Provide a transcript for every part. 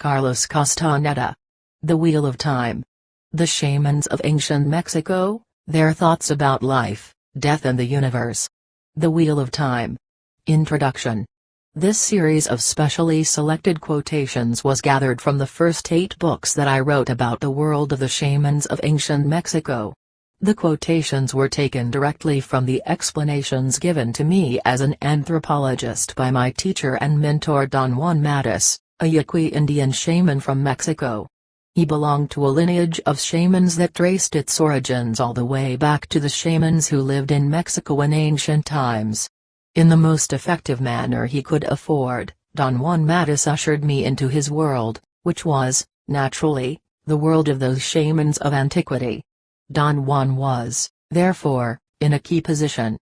Carlos Castaneda. The Wheel of Time. The Shamans of Ancient Mexico, Their Thoughts About Life, Death and the Universe. The Wheel of Time. Introduction. This series of specially selected quotations was gathered from the first 8 books that I wrote about the world of the shamans of ancient Mexico. The quotations were taken directly from the explanations given to me as an anthropologist by my teacher and mentor Don Juan Matus, a Yaqui Indian shaman from Mexico. He belonged to a lineage of shamans that traced its origins all the way back to the shamans who lived in Mexico in ancient times. In the most effective manner he could afford, Don Juan Matus ushered me into his world, which was, naturally, the world of those shamans of antiquity. Don Juan was, therefore, in a key position.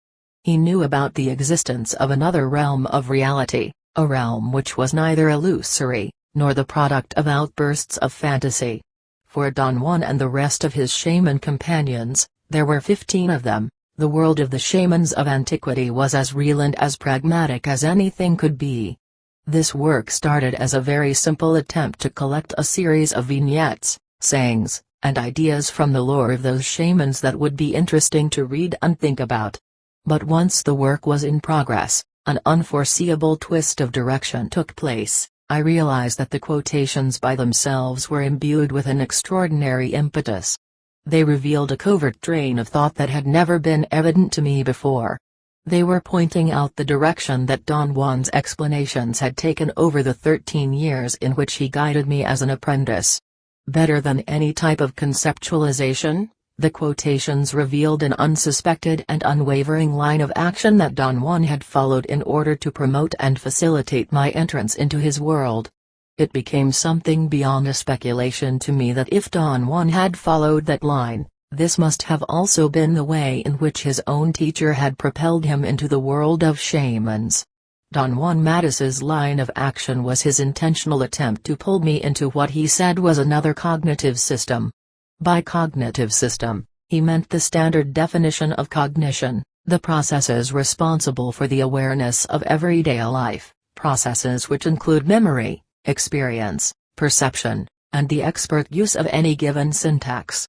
He knew about the existence of another realm of reality, a realm which was neither illusory, nor the product of outbursts of fantasy. For Don Juan and the rest of his shaman companions, there were 15 of them. The world of the shamans of antiquity was as real and as pragmatic as anything could be. This work started as a very simple attempt to collect a series of vignettes, sayings, and ideas from the lore of those shamans that would be interesting to read and think about. But once the work was in progress, an unforeseeable twist of direction took place. I realized that the quotations by themselves were imbued with an extraordinary impetus. They revealed a covert train of thought that had never been evident to me before. They were pointing out the direction that Don Juan's explanations had taken over the 13 years in which he guided me as an apprentice. Better than any type of conceptualization, the quotations revealed an unsuspected and unwavering line of action that Don Juan had followed in order to promote and facilitate my entrance into his world. It became something beyond a speculation to me that if Don Juan had followed that line, this must have also been the way in which his own teacher had propelled him into the world of shamans. Don Juan Matus's line of action was his intentional attempt to pull me into what he said was another cognitive system. By cognitive system, he meant the standard definition of cognition, the processes responsible for the awareness of everyday life, processes which include memory, experience, perception, and the expert use of any given syntax.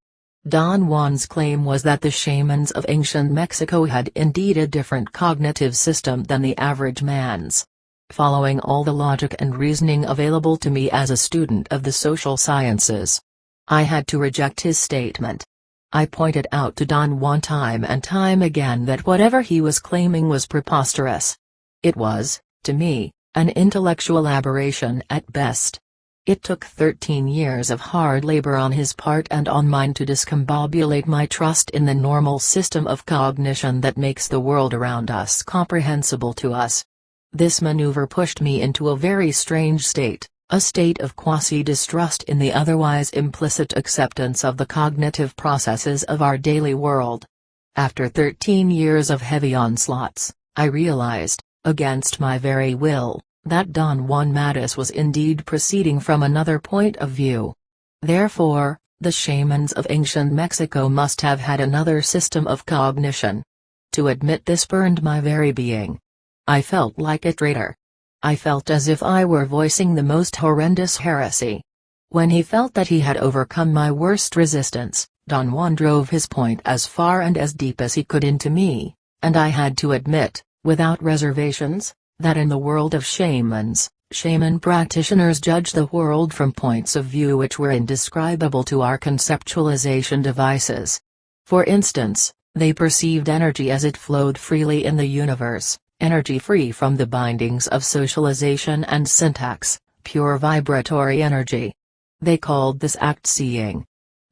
Don Juan's claim was that the shamans of ancient Mexico had indeed a different cognitive system than the average man's. Following all the logic and reasoning available to me as a student of the social sciences, I had to reject his statement. I pointed out to Don Juan time and time again that whatever he was claiming was preposterous. It was, to me, an intellectual aberration at best. It took 13 years of hard labor on his part and on mine to discombobulate my trust in the normal system of cognition that makes the world around us comprehensible to us. This maneuver pushed me into a very strange state, a state of quasi-distrust in the otherwise implicit acceptance of the cognitive processes of our daily world. After 13 years of heavy onslaughts, I realized, against my very will, that Don Juan Matus was indeed proceeding from another point of view. Therefore, the shamans of ancient Mexico must have had another system of cognition. To admit this burned my very being. I felt like a traitor. I felt as if I were voicing the most horrendous heresy. When he felt that he had overcome my worst resistance, Don Juan drove his point as far and as deep as he could into me, and I had to admit, without reservations, that in the world of shamans, shaman practitioners judge the world from points of view which were indescribable to our conceptualization devices. For instance, they perceived energy as it flowed freely in the universe, energy free from the bindings of socialization and syntax, pure vibratory energy. They called this act seeing.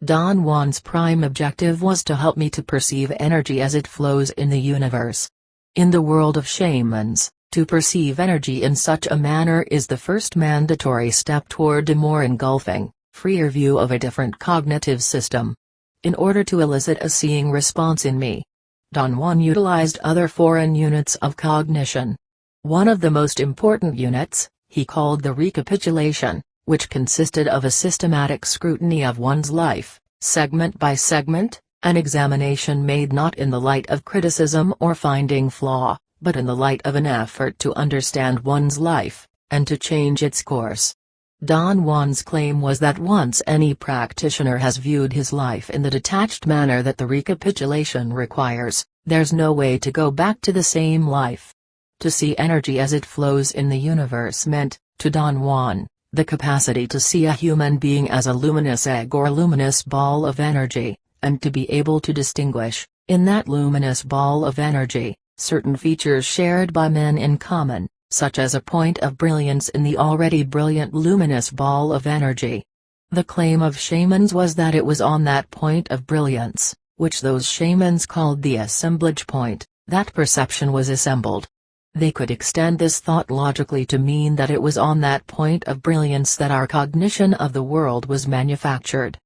Don Juan's prime objective was to help me to perceive energy as it flows in the universe. In the world of shamans, to perceive energy in such a manner is the first mandatory step toward a more engulfing, freer view of a different cognitive system. In order to elicit a seeing response in me, Don Juan utilized other foreign units of cognition. One of the most important units, he called the recapitulation, which consisted of a systematic scrutiny of one's life, segment by segment, an examination made not in the light of criticism or finding flaw, but in the light of an effort to understand one's life, and to change its course. Don Juan's claim was that once any practitioner has viewed his life in the detached manner that the recapitulation requires, there's no way to go back to the same life. To see energy as it flows in the universe meant, to Don Juan, the capacity to see a human being as a luminous egg or luminous ball of energy, and to be able to distinguish, in that luminous ball of energy, certain features shared by men in common, such as a point of brilliance in the already brilliant luminous ball of energy. The claim of shamans was that it was on that point of brilliance, which those shamans called the assemblage point, that perception was assembled. They could extend this thought logically to mean that it was on that point of brilliance that our cognition of the world was manufactured.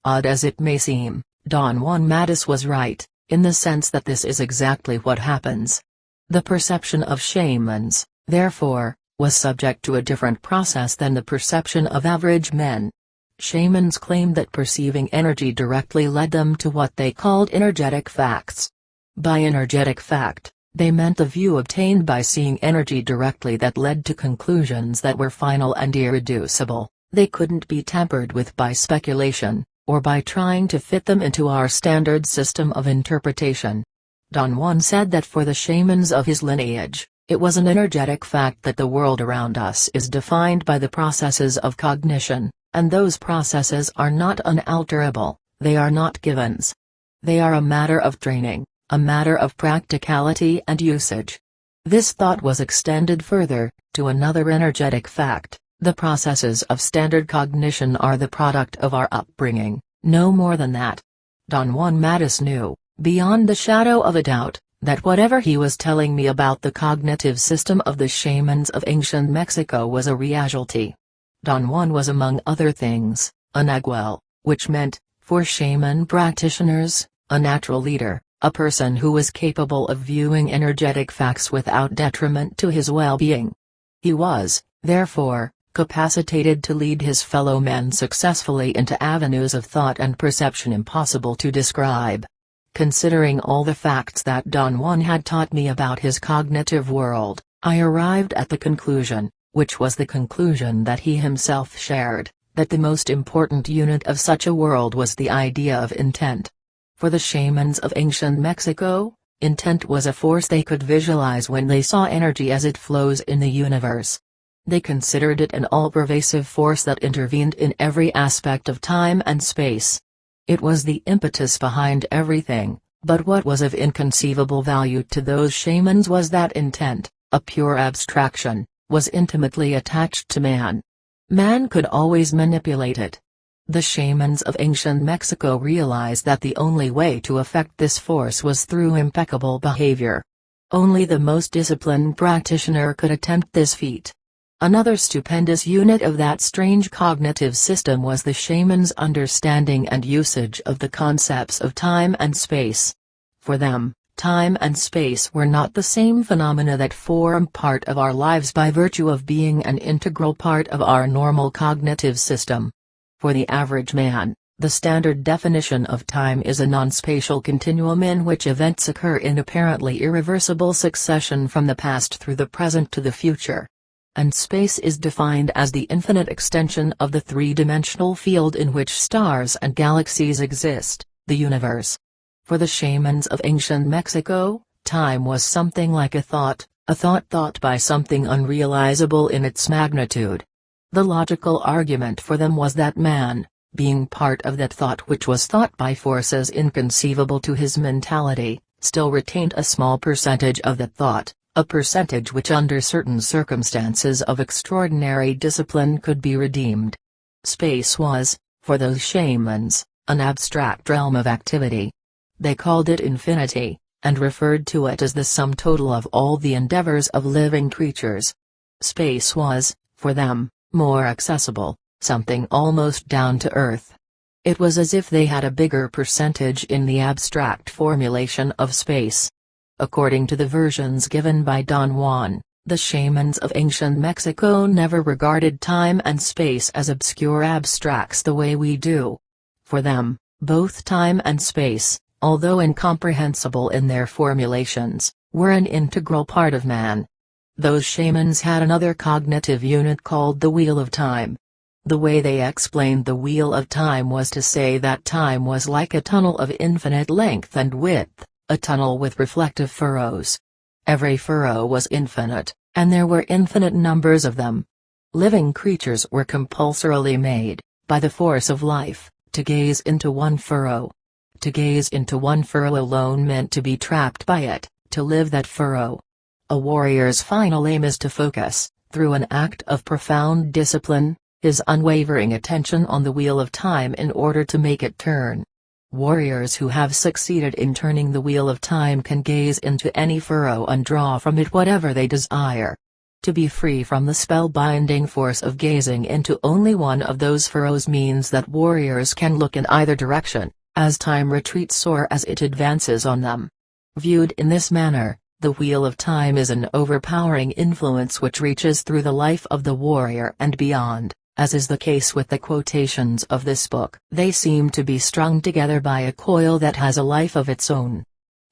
Odd as it may seem, Don Juan Matus was right, in the sense that this is exactly what happens. The perception of shamans, therefore, was subject to a different process than the perception of average men. Shamans claimed that perceiving energy directly led them to what they called energetic facts. By energetic fact, they meant the view obtained by seeing energy directly that led to conclusions that were final and irreducible. They couldn't be tampered with by speculation, or by trying to fit them into our standard system of interpretation. Don Juan said that for the shamans of his lineage, it was an energetic fact that the world around us is defined by the processes of cognition, and those processes are not unalterable, they are not givens. They are a matter of training, a matter of practicality and usage. This thought was extended further, to another energetic fact: the processes of standard cognition are the product of our upbringing, no more than that. Don Juan Matus knew, beyond the shadow of a doubt, that whatever he was telling me about the cognitive system of the shamans of ancient Mexico was a reality. Don Juan was, among other things, a nagual, which meant, for shaman practitioners, a natural leader, a person who was capable of viewing energetic facts without detriment to his well-being. He was, therefore, capacitated to lead his fellow men successfully into avenues of thought and perception impossible to describe. Considering all the facts that Don Juan had taught me about his cognitive world, I arrived at the conclusion, which was the conclusion that he himself shared, that the most important unit of such a world was the idea of intent. For the shamans of ancient Mexico, intent was a force they could visualize when they saw energy as it flows in the universe. They considered it an all-pervasive force that intervened in every aspect of time and space. It was the impetus behind everything, but what was of inconceivable value to those shamans was that intent, a pure abstraction, was intimately attached to man. Man could always manipulate it. The shamans of ancient Mexico realized that the only way to affect this force was through impeccable behavior. Only the most disciplined practitioner could attempt this feat. Another stupendous unit of that strange cognitive system was the shaman's understanding and usage of the concepts of time and space. For them, time and space were not the same phenomena that form part of our lives by virtue of being an integral part of our normal cognitive system. For the average man, the standard definition of time is a non-spatial continuum in which events occur in apparently irreversible succession from the past through the present to the future. And space is defined as the infinite extension of the three-dimensional field in which stars and galaxies exist, the universe. For the shamans of ancient Mexico, time was something like a thought thought by something unrealizable in its magnitude. The logical argument for them was that man, being part of that thought which was thought by forces inconceivable to his mentality, still retained a small percentage of that thought. A percentage which under certain circumstances of extraordinary discipline could be redeemed. Space was, for those shamans, an abstract realm of activity. They called it infinity, and referred to it as the sum total of all the endeavors of living creatures. Space was, for them, more accessible, something almost down to earth. It was as if they had a bigger percentage in the abstract formulation of space. According to the versions given by Don Juan, the shamans of ancient Mexico never regarded time and space as obscure abstracts the way we do. For them, both time and space, although incomprehensible in their formulations, were an integral part of man. Those shamans had another cognitive unit called the wheel of time. The way they explained the Wheel of Time was to say that time was like a tunnel of infinite length and width, a tunnel with reflective furrows. Every furrow was infinite, and there were infinite numbers of them. Living creatures were compulsorily made, by the force of life, to gaze into one furrow. To gaze into one furrow alone meant to be trapped by it, to live that furrow. A warrior's final aim is to focus, through an act of profound discipline, his unwavering attention on the wheel of time in order to make it turn. Warriors who have succeeded in turning the wheel of time can gaze into any furrow and draw from it whatever they desire. To be free from the spellbinding force of gazing into only one of those furrows means that warriors can look in either direction, as time retreats or as it advances on them. Viewed in this manner, the Wheel of Time is an overpowering influence which reaches through the life of the warrior and beyond, as is the case with the quotations of this book. They seem to be strung together by a coil that has a life of its own.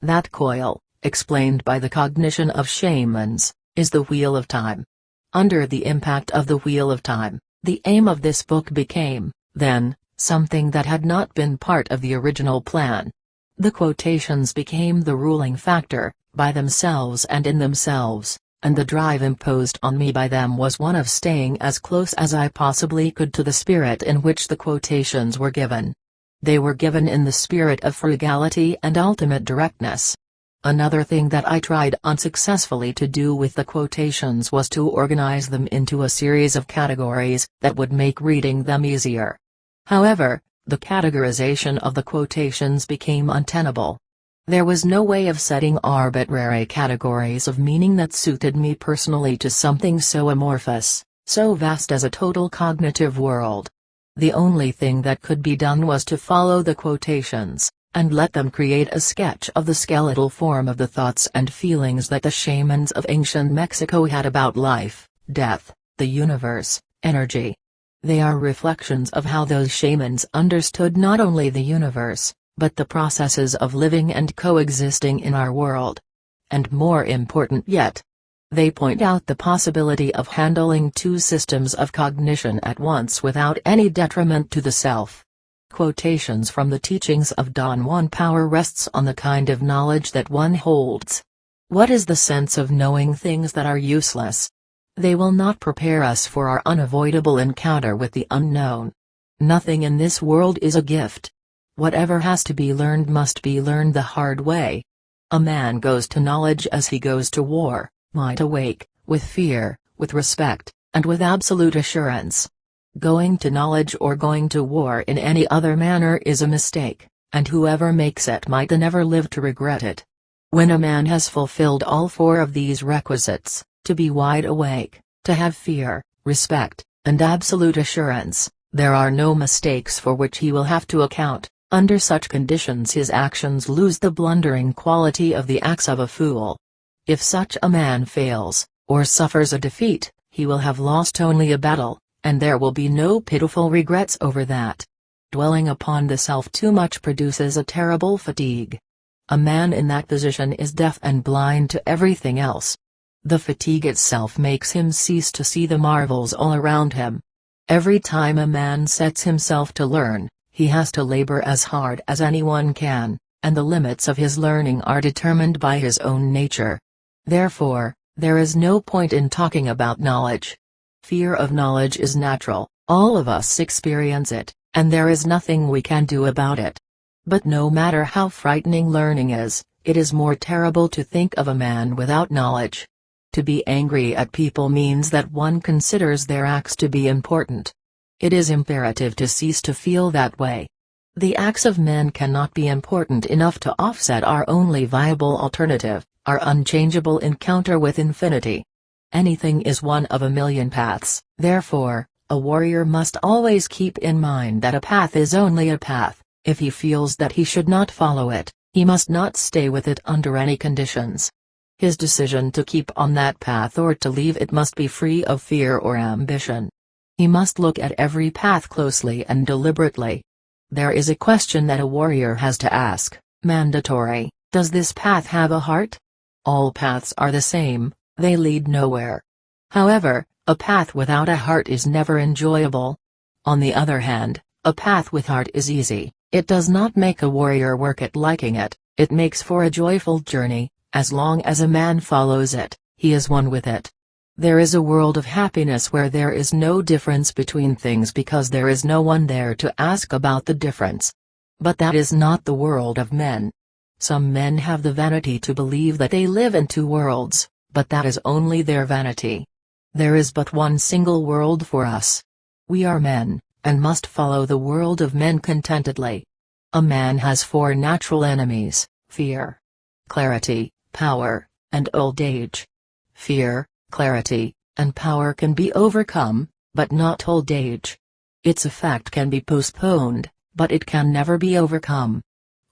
That coil, explained by the cognition of shamans, is the Wheel of Time. Under the impact of the Wheel of Time, the aim of this book became, then, something that had not been part of the original plan. The quotations became the ruling factor, by themselves and in themselves, and the drive imposed on me by them was one of staying as close as I possibly could to the spirit in which the quotations were given. They were given in the spirit of frugality and ultimate directness. Another thing that I tried unsuccessfully to do with the quotations was to organize them into a series of categories that would make reading them easier. However, the categorization of the quotations became untenable. There was no way of setting arbitrary categories of meaning that suited me personally to something so amorphous, so vast as a total cognitive world. The only thing that could be done was to follow the quotations, and let them create a sketch of the skeletal form of the thoughts and feelings that the shamans of ancient Mexico had about life, death, the universe, energy. They are reflections of how those shamans understood not only the universe, but the processes of living and coexisting in our world. And more important yet, they point out the possibility of handling two systems of cognition at once without any detriment to the self. Quotations from the teachings of Don Juan: power rests on the kind of knowledge that one holds. What is the sense of knowing things that are useless? They will not prepare us for our unavoidable encounter with the unknown. Nothing in this world is a gift. Whatever has to be learned must be learned the hard way. A man goes to knowledge as he goes to war, wide awake, with fear, with respect, and with absolute assurance. Going to knowledge or going to war in any other manner is a mistake, and whoever makes it might never live to regret it. When a man has fulfilled all four of these requisites, to be wide awake, to have fear, respect, and absolute assurance, there are no mistakes for which he will have to account. Under such conditions his actions lose the blundering quality of the acts of a fool. If such a man fails, or suffers a defeat, he will have lost only a battle, and there will be no pitiful regrets over that. Dwelling upon the self too much produces a terrible fatigue. A man in that position is deaf and blind to everything else. The fatigue itself makes him cease to see the marvels all around him. Every time a man sets himself to learn, he has to labor as hard as anyone can, and the limits of his learning are determined by his own nature. Therefore, there is no point in talking about knowledge. Fear of knowledge is natural, all of us experience it, and there is nothing we can do about it. But no matter how frightening learning is, it is more terrible to think of a man without knowledge. To be angry at people means that one considers their acts to be important. It is imperative to cease to feel that way. The acts of men cannot be important enough to offset our only viable alternative, our unchangeable encounter with infinity. Anything is one of a million paths, therefore, a warrior must always keep in mind that a path is only a path. If he feels that he should not follow it, he must not stay with it under any conditions. His decision to keep on that path or to leave it must be free of fear or ambition. He must look at every path closely and deliberately. There is a question that a warrior has to ask, mandatory: does this path have a heart? All paths are the same, they lead nowhere. However, a path without a heart is never enjoyable. On the other hand, a path with heart is easy. It does not make a warrior work at liking it, it makes for a joyful journey. As long as a man follows it, he is one with it. There is a world of happiness where there is no difference between things because there is no one there to ask about the difference. But that is not the world of men. Some men have the vanity to believe that they live in two worlds, but that is only their vanity. There is but one single world for us. We are men, and must follow the world of men contentedly. A man has four natural enemies: fear, clarity, power, and old age. Fear, clarity, and power can be overcome, but not old age. Its effect can be postponed, but it can never be overcome.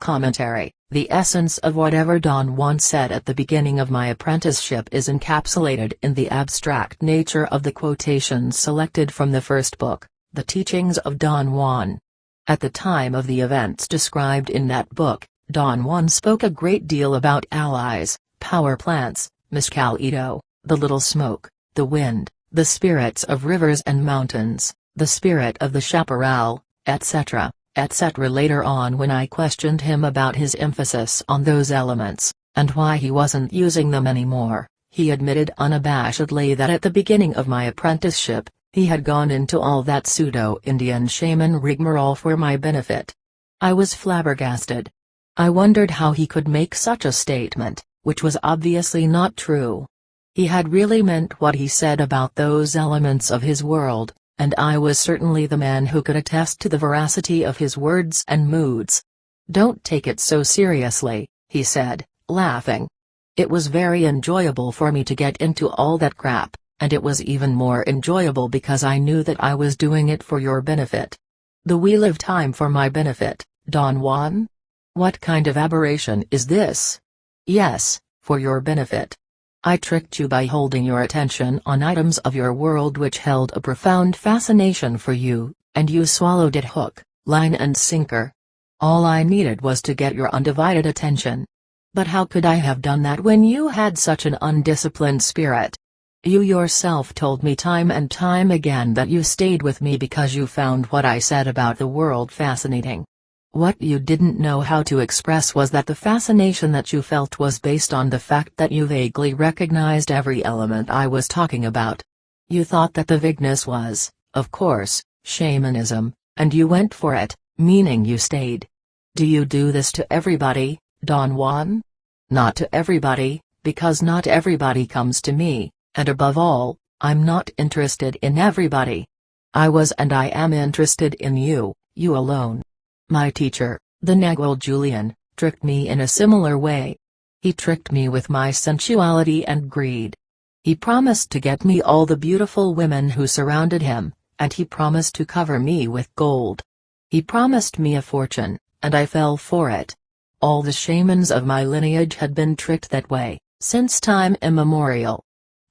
Commentary: the essence of whatever Don Juan said at the beginning of my apprenticeship is encapsulated in the abstract nature of the quotations selected from the first book, The Teachings of Don Juan. At the time of the events described in that book, Don Juan spoke a great deal about allies, power plants, Mescalito, the little smoke, the wind, the spirits of rivers and mountains, the spirit of the chaparral, etc., etc. Later on, when I questioned him about his emphasis on those elements, and why he wasn't using them anymore, he admitted unabashedly that at the beginning of my apprenticeship, he had gone into all that pseudo-Indian shaman rigmarole for my benefit. I was flabbergasted. I wondered how he could make such a statement, which was obviously not true. He had really meant what he said about those elements of his world, and I was certainly the man who could attest to the veracity of his words and moods. "Don't take it so seriously," he said, laughing. It was very enjoyable for me to get into all that crap, and it was even more enjoyable because I knew that I was doing it for your benefit. The Wheel of Time for my benefit, Don Juan? What kind of aberration is this? Yes, for your benefit. I tricked you by holding your attention on items of your world which held a profound fascination for you, and you swallowed it hook, line and sinker. All I needed was to get your undivided attention. But how could I have done that when you had such an undisciplined spirit? You yourself told me time and time again that you stayed with me because you found what I said about the world fascinating. What you didn't know how to express was that the fascination that you felt was based on the fact that you vaguely recognized every element I was talking about. You thought that the vagueness was, of course, shamanism, and you went for it, meaning you stayed. Do you do this to everybody, Don Juan? Not to everybody, because not everybody comes to me, and above all, I'm not interested in everybody. I was and I am interested in you, you alone. My teacher, the Nagual Julian, tricked me in a similar way. He tricked me with my sensuality and greed. He promised to get me all the beautiful women who surrounded him, and he promised to cover me with gold. He promised me a fortune, and I fell for it. All the shamans of my lineage had been tricked that way, since time immemorial.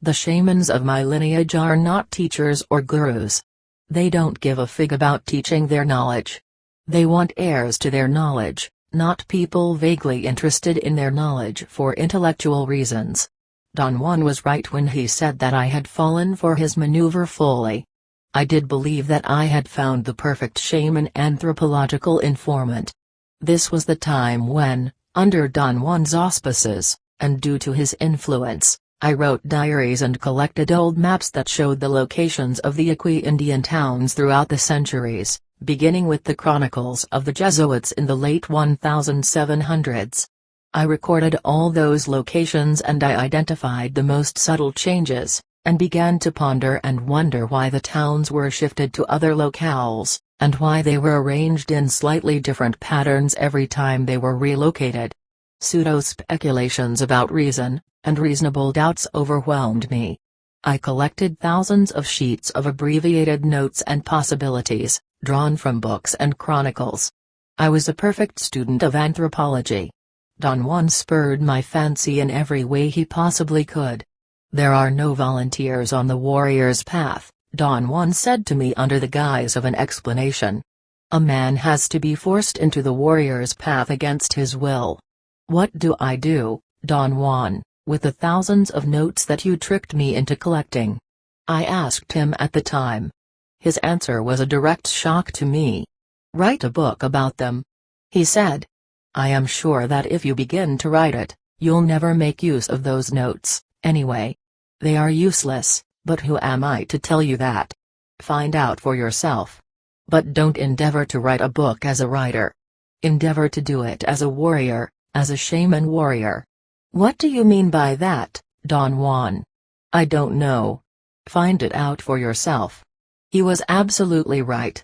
The shamans of my lineage are not teachers or gurus. They don't give a fig about teaching their knowledge. They want heirs to their knowledge, not people vaguely interested in their knowledge for intellectual reasons. Don Juan was right when he said that I had fallen for his maneuver fully. I did believe that I had found the perfect shaman anthropological informant. This was the time when, under Don Juan's auspices, and due to his influence, I wrote diaries and collected old maps that showed the locations of the Indian towns throughout the centuries, beginning with the chronicles of the Jesuits in the late 1700s. I recorded all those locations and I identified the most subtle changes, and began to ponder and wonder why the towns were shifted to other locales, and why they were arranged in slightly different patterns every time they were relocated. Pseudo-speculations about reason, and reasonable doubts overwhelmed me. I collected thousands of sheets of abbreviated notes and possibilities, drawn from books and chronicles. I was a perfect student of anthropology. Don Juan spurred my fancy in every way he possibly could. "There are no volunteers on the warrior's path," Don Juan said to me under the guise of an explanation. "A man has to be forced into the warrior's path against his will. What do I do, Don Juan, with the thousands of notes that you tricked me into collecting?" I asked him at the time. His answer was a direct shock to me. "Write a book about them," he said. "I am sure that if you begin to write it, you'll never make use of those notes, anyway. They are useless, but who am I to tell you that? Find out for yourself. But don't endeavor to write a book as a writer. Endeavor to do it as a warrior, as a shaman warrior." "What do you mean by that, Don Juan?" "I don't know. Find it out for yourself." He was absolutely right.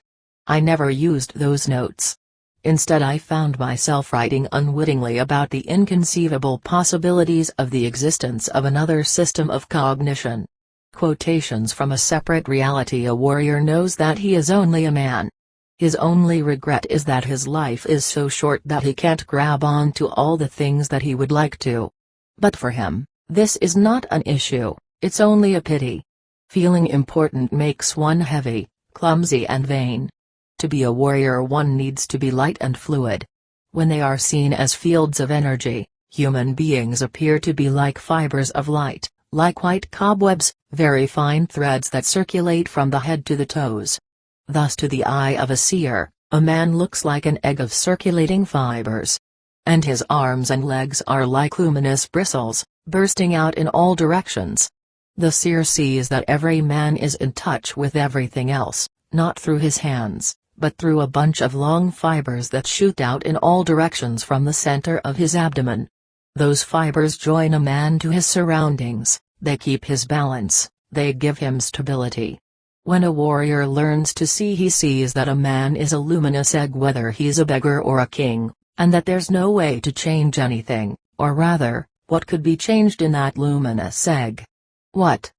I never used those notes. Instead, I found myself writing unwittingly about the inconceivable possibilities of the existence of another system of cognition. Quotations from a separate reality. A warrior knows that he is only a man. His only regret is that his life is so short that he can't grab on to all the things that he would like to. But for him, this is not an issue, it's only a pity. Feeling important makes one heavy, clumsy and vain. To be a warrior, one needs to be light and fluid. When they are seen as fields of energy, human beings appear to be like fibers of light, like white cobwebs, very fine threads that circulate from the head to the toes. Thus to the eye of a seer, a man looks like an egg of circulating fibers. And his arms and legs are like luminous bristles, bursting out in all directions. The seer sees that every man is in touch with everything else, not through his hands, but through a bunch of long fibers that shoot out in all directions from the center of his abdomen. Those fibers join a man to his surroundings, they keep his balance, they give him stability. When a warrior learns to see, he sees that a man is a luminous egg, whether he's a beggar or a king, and that there's no way to change anything, or rather, what could be changed in that luminous egg? What?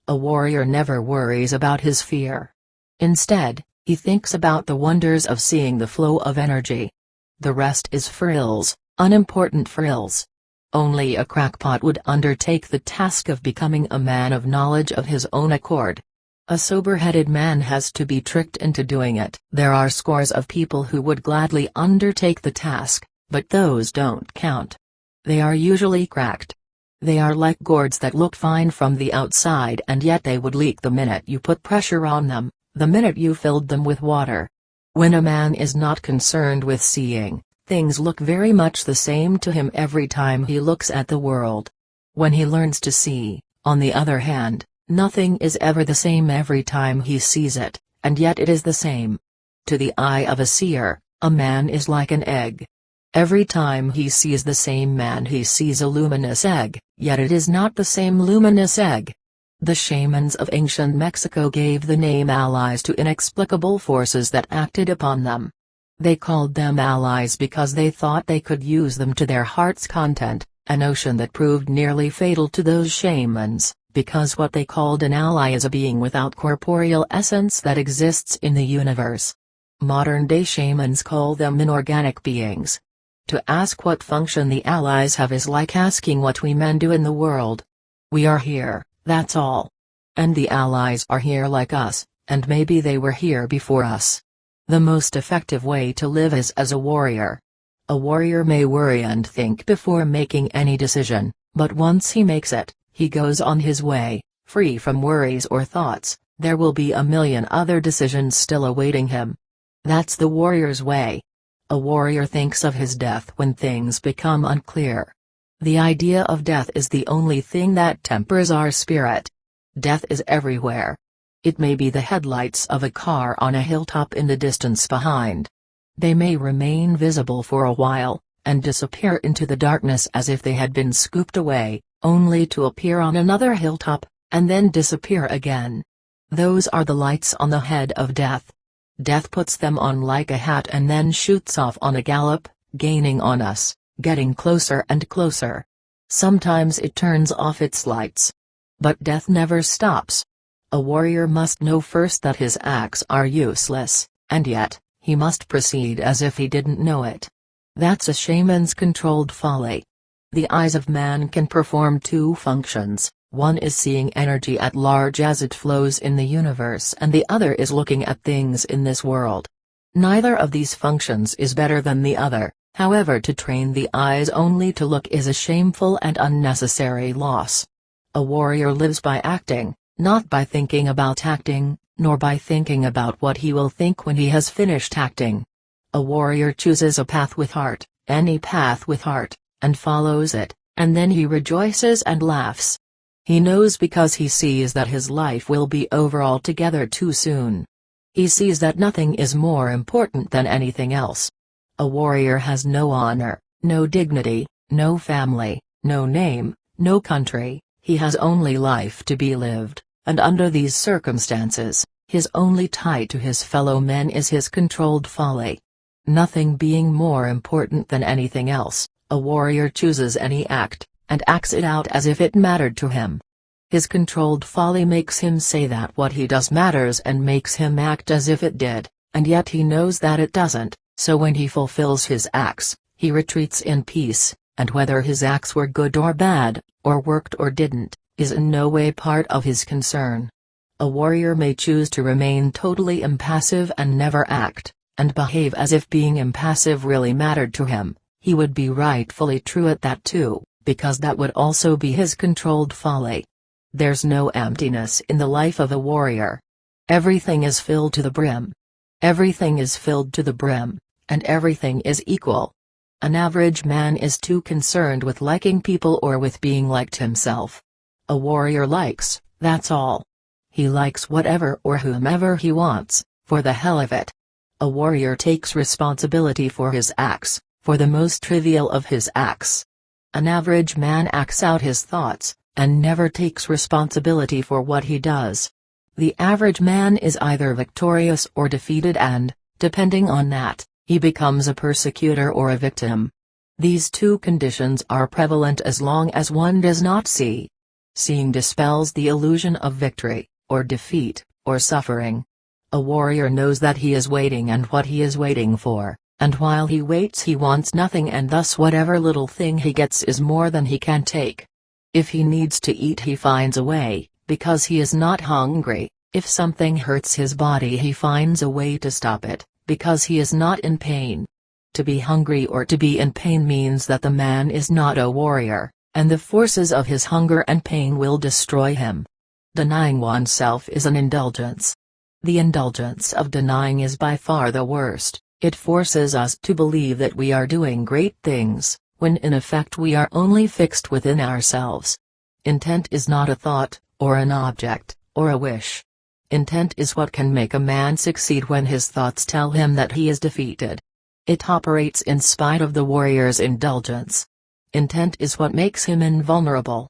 A warrior never worries about his fear. Instead, he thinks about the wonders of seeing the flow of energy. The rest is frills, unimportant frills. Only a crackpot would undertake the task of becoming a man of knowledge of his own accord. A sober-headed man has to be tricked into doing it. There are scores of people who would gladly undertake the task, but those don't count. They are usually cracked. They are like gourds that look fine from the outside, and yet they would leak the minute you put pressure on them, the minute you filled them with water. When a man is not concerned with seeing, things look very much the same to him every time he looks at the world. When he learns to see, on the other hand, nothing is ever the same every time he sees it, and yet it is the same. To the eye of a seer, a man is like an egg. Every time he sees the same man, he sees a luminous egg, yet it is not the same luminous egg. The shamans of ancient Mexico gave the name allies to inexplicable forces that acted upon them. They called them allies because they thought they could use them to their heart's content, a notion that proved nearly fatal to those shamans, because what they called an ally is a being without corporeal essence that exists in the universe. Modern-day shamans call them inorganic beings. To ask what function the allies have is like asking what we men do in the world. We are here, that's all. And the allies are here like us, and maybe they were here before us. The most effective way to live is as a warrior. A warrior may worry and think before making any decision, but once he makes it, he goes on his way, free from worries or thoughts. There will be a million other decisions still awaiting him. That's the warrior's way. A warrior thinks of his death when things become unclear. The idea of death is the only thing that tempers our spirit. Death is everywhere. It may be the headlights of a car on a hilltop in the distance behind. They may remain visible for a while, and disappear into the darkness as if they had been scooped away, only to appear on another hilltop, and then disappear again. Those are the lights on the head of death. Death puts them on like a hat and then shoots off on a gallop, gaining on us, getting closer and closer. Sometimes it turns off its lights. But death never stops. A warrior must know first that his acts are useless, and yet, he must proceed as if he didn't know it. That's a shaman's controlled folly. The eyes of man can perform two functions. One is seeing energy at large as it flows in the universe, and the other is looking at things in this world. Neither of these functions is better than the other, however, to train the eyes only to look is a shameful and unnecessary loss. A warrior lives by acting, not by thinking about acting. nor by thinking about what he will think when he has finished acting. A warrior chooses a path with heart, any path with heart, and follows it, and then he rejoices and laughs. He knows because he sees that his life will be over altogether too soon. He sees that nothing is more important than anything else. A warrior has no honor, no dignity, no family, no name, no country, he has only life to be lived, and under these circumstances, his only tie to his fellow men is his controlled folly. Nothing being more important than anything else, a warrior chooses any act, and acts it out as if it mattered to him. His controlled folly makes him say that what he does matters and makes him act as if it did, and yet he knows that it doesn't, so when he fulfills his acts, he retreats in peace, and whether his acts were good or bad, or worked or didn't, is in no way part of his concern. A warrior may choose to remain totally impassive and never act, and behave as if being impassive really mattered to him. He would be rightfully true at that too, because that would also be his controlled folly. There's no emptiness in the life of a warrior. Everything is filled to the brim. Everything is filled to the brim, and everything is equal. An average man is too concerned with liking people or with being liked himself. A warrior likes, that's all. He likes whatever or whomever he wants, for the hell of it. A warrior takes responsibility for his acts, for the most trivial of his acts. An average man acts out his thoughts, and never takes responsibility for what he does. The average man is either victorious or defeated and, depending on that, he becomes a persecutor or a victim. These two conditions are prevalent as long as one does not see. Seeing dispels the illusion of victory, or defeat, or suffering. A warrior knows that he is waiting and what he is waiting for, and while he waits he wants nothing, and thus whatever little thing he gets is more than he can take. If he needs to eat he finds a way, because he is not hungry. If something hurts his body he finds a way to stop it, because he is not in pain. To be hungry or to be in pain means that the man is not a warrior, and the forces of his hunger and pain will destroy him. Denying oneself is an indulgence. The indulgence of denying is by far the worst. It forces us to believe that we are doing great things, when in effect we are only fixed within ourselves. Intent is not a thought, or an object, or a wish. Intent is what can make a man succeed when his thoughts tell him that he is defeated. It operates in spite of the warrior's indulgence. Intent is what makes him invulnerable.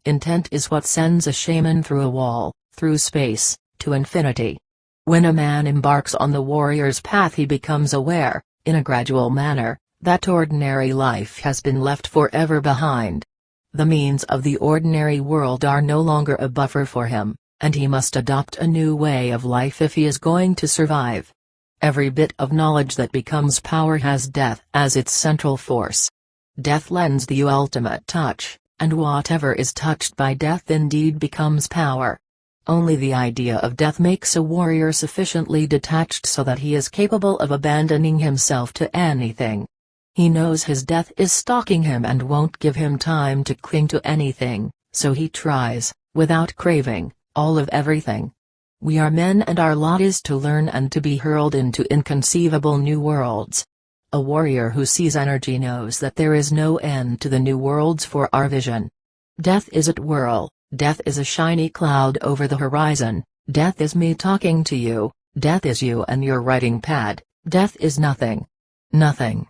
Intent is what sends a shaman through a wall, through space, to infinity. When a man embarks on the warrior's path he becomes aware, in a gradual manner, that ordinary life has been left forever behind. The means of the ordinary world are no longer a buffer for him, and he must adopt a new way of life if he is going to survive. Every bit of knowledge that becomes power has death as its central force. Death lends the ultimate touch, and whatever is touched by death indeed becomes power. Only the idea of death makes a warrior sufficiently detached so that he is capable of abandoning himself to anything. He knows his death is stalking him and won't give him time to cling to anything, so he tries, without craving, all of everything. We are men and our lot is to learn and to be hurled into inconceivable new worlds. A warrior who sees energy knows that there is no end to the new worlds for our vision. Death is at whirl. Death is a shiny cloud over the horizon. Death is me talking to you. Death is you and your writing pad. Death is nothing. Nothing.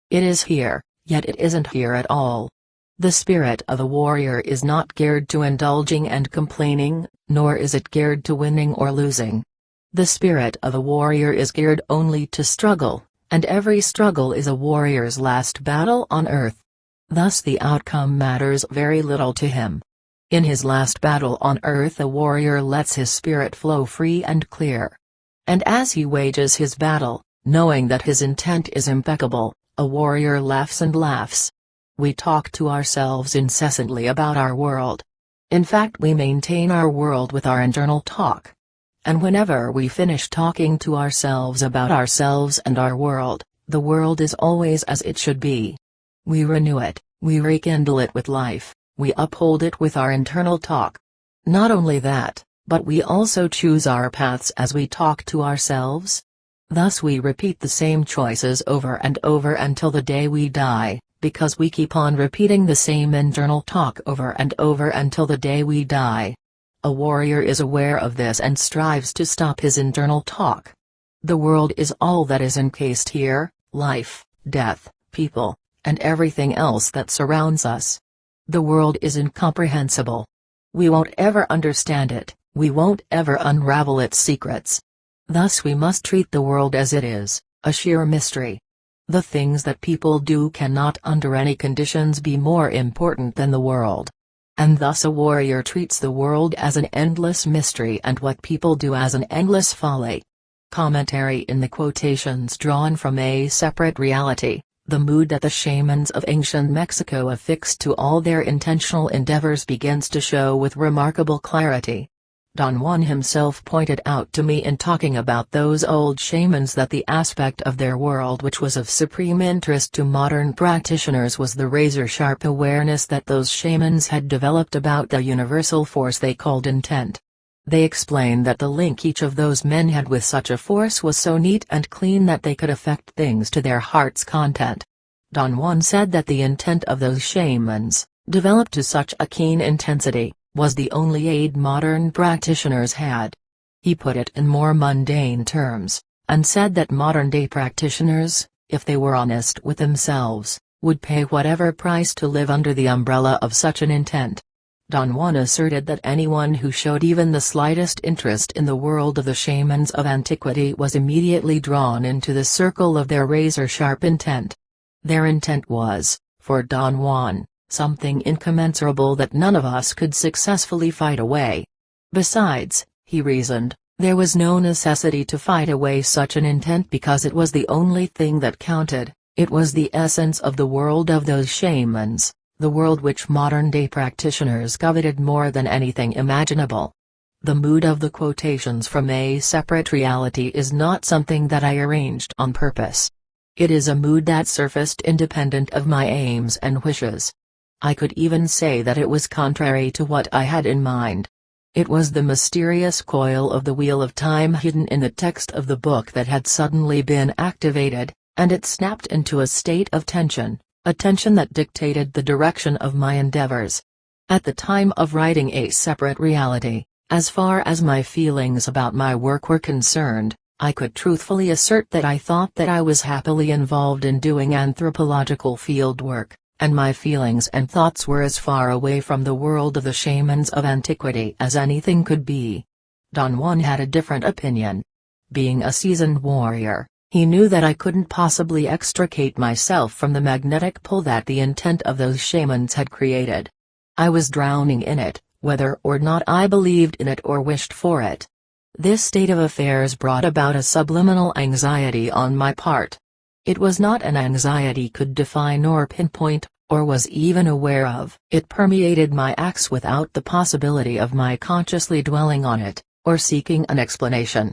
It is here, yet it isn't here at all. The spirit of a warrior is not geared to indulging and complaining, nor is it geared to winning or losing. The spirit of a warrior is geared only to struggle, and every struggle is a warrior's last battle on earth. Thus the outcome matters very little to him. In his last battle on earth a warrior lets his spirit flow free and clear. And as he wages his battle, knowing that his intent is impeccable, a warrior laughs and laughs. We talk to ourselves incessantly about our world. In fact, we maintain our world with our internal talk. And whenever we finish talking to ourselves about ourselves and our world, the world is always as it should be. We renew it, we rekindle it with life, we uphold it with our internal talk. Not only that, But we also choose our paths as we talk to ourselves. Thus we repeat the same choices over and over until the day we die, because we keep on repeating the same internal talk over and over until the day we die. A warrior is aware of this and strives to stop his internal talk. The world is all that is encased here: life, death, people, and everything else that surrounds us. The world is incomprehensible. We won't ever understand it, we won't ever unravel its secrets. Thus we must treat the world as it is, a sheer mystery. The things that people do cannot under any conditions be more important than the world. And thus a warrior treats the world as an endless mystery and what people do as an endless folly. Commentary in the quotations drawn from A Separate Reality, the mood that the shamans of ancient Mexico affixed to all their intentional endeavors begins to show with remarkable clarity. Don Juan himself pointed out to me in talking about those old shamans that the aspect of their world which was of supreme interest to modern practitioners was the razor-sharp awareness that those shamans had developed about the universal force they called intent. They explained that the link each of those men had with such a force was so neat and clean that they could affect things to their heart's content. Don Juan said that the intent of those shamans, developed to such a keen intensity, was the only aid modern practitioners had. He put it in more mundane terms, and said that modern-day practitioners, if they were honest with themselves, would pay whatever price to live under the umbrella of such an intent. Don Juan asserted that anyone who showed even the slightest interest in the world of the shamans of antiquity was immediately drawn into the circle of their razor-sharp intent. Their intent was, for Don Juan, something incommensurable that none of us could successfully fight away. Besides, he reasoned, there was no necessity to fight away such an intent because it was the only thing that counted. It was the essence of the world of those shamans, the world which modern-day practitioners coveted more than anything imaginable. The mood of the quotations from A Separate Reality is not something that I arranged on purpose. It is a mood that surfaced independent of my aims and wishes. I could even say that it was contrary to what I had in mind. It was the mysterious coil of the wheel of time hidden in the text of the book that had suddenly been activated, and it snapped into a state of tension, a tension that dictated the direction of my endeavors. At the time of writing A Separate Reality, as far as my feelings about my work were concerned, I could truthfully assert that I thought that I was happily involved in doing anthropological field work, and my feelings and thoughts were as far away from the world of the shamans of antiquity as anything could be. Don Juan had a different opinion. Being a seasoned warrior, he knew that I couldn't possibly extricate myself from the magnetic pull that the intent of those shamans had created. I was drowning in it, whether or not I believed in it or wished for it. This state of affairs brought about a subliminal anxiety on my part. It was not an anxiety could define or pinpoint, or was even aware of. It permeated my acts without the possibility of my consciously dwelling on it, or seeking an explanation.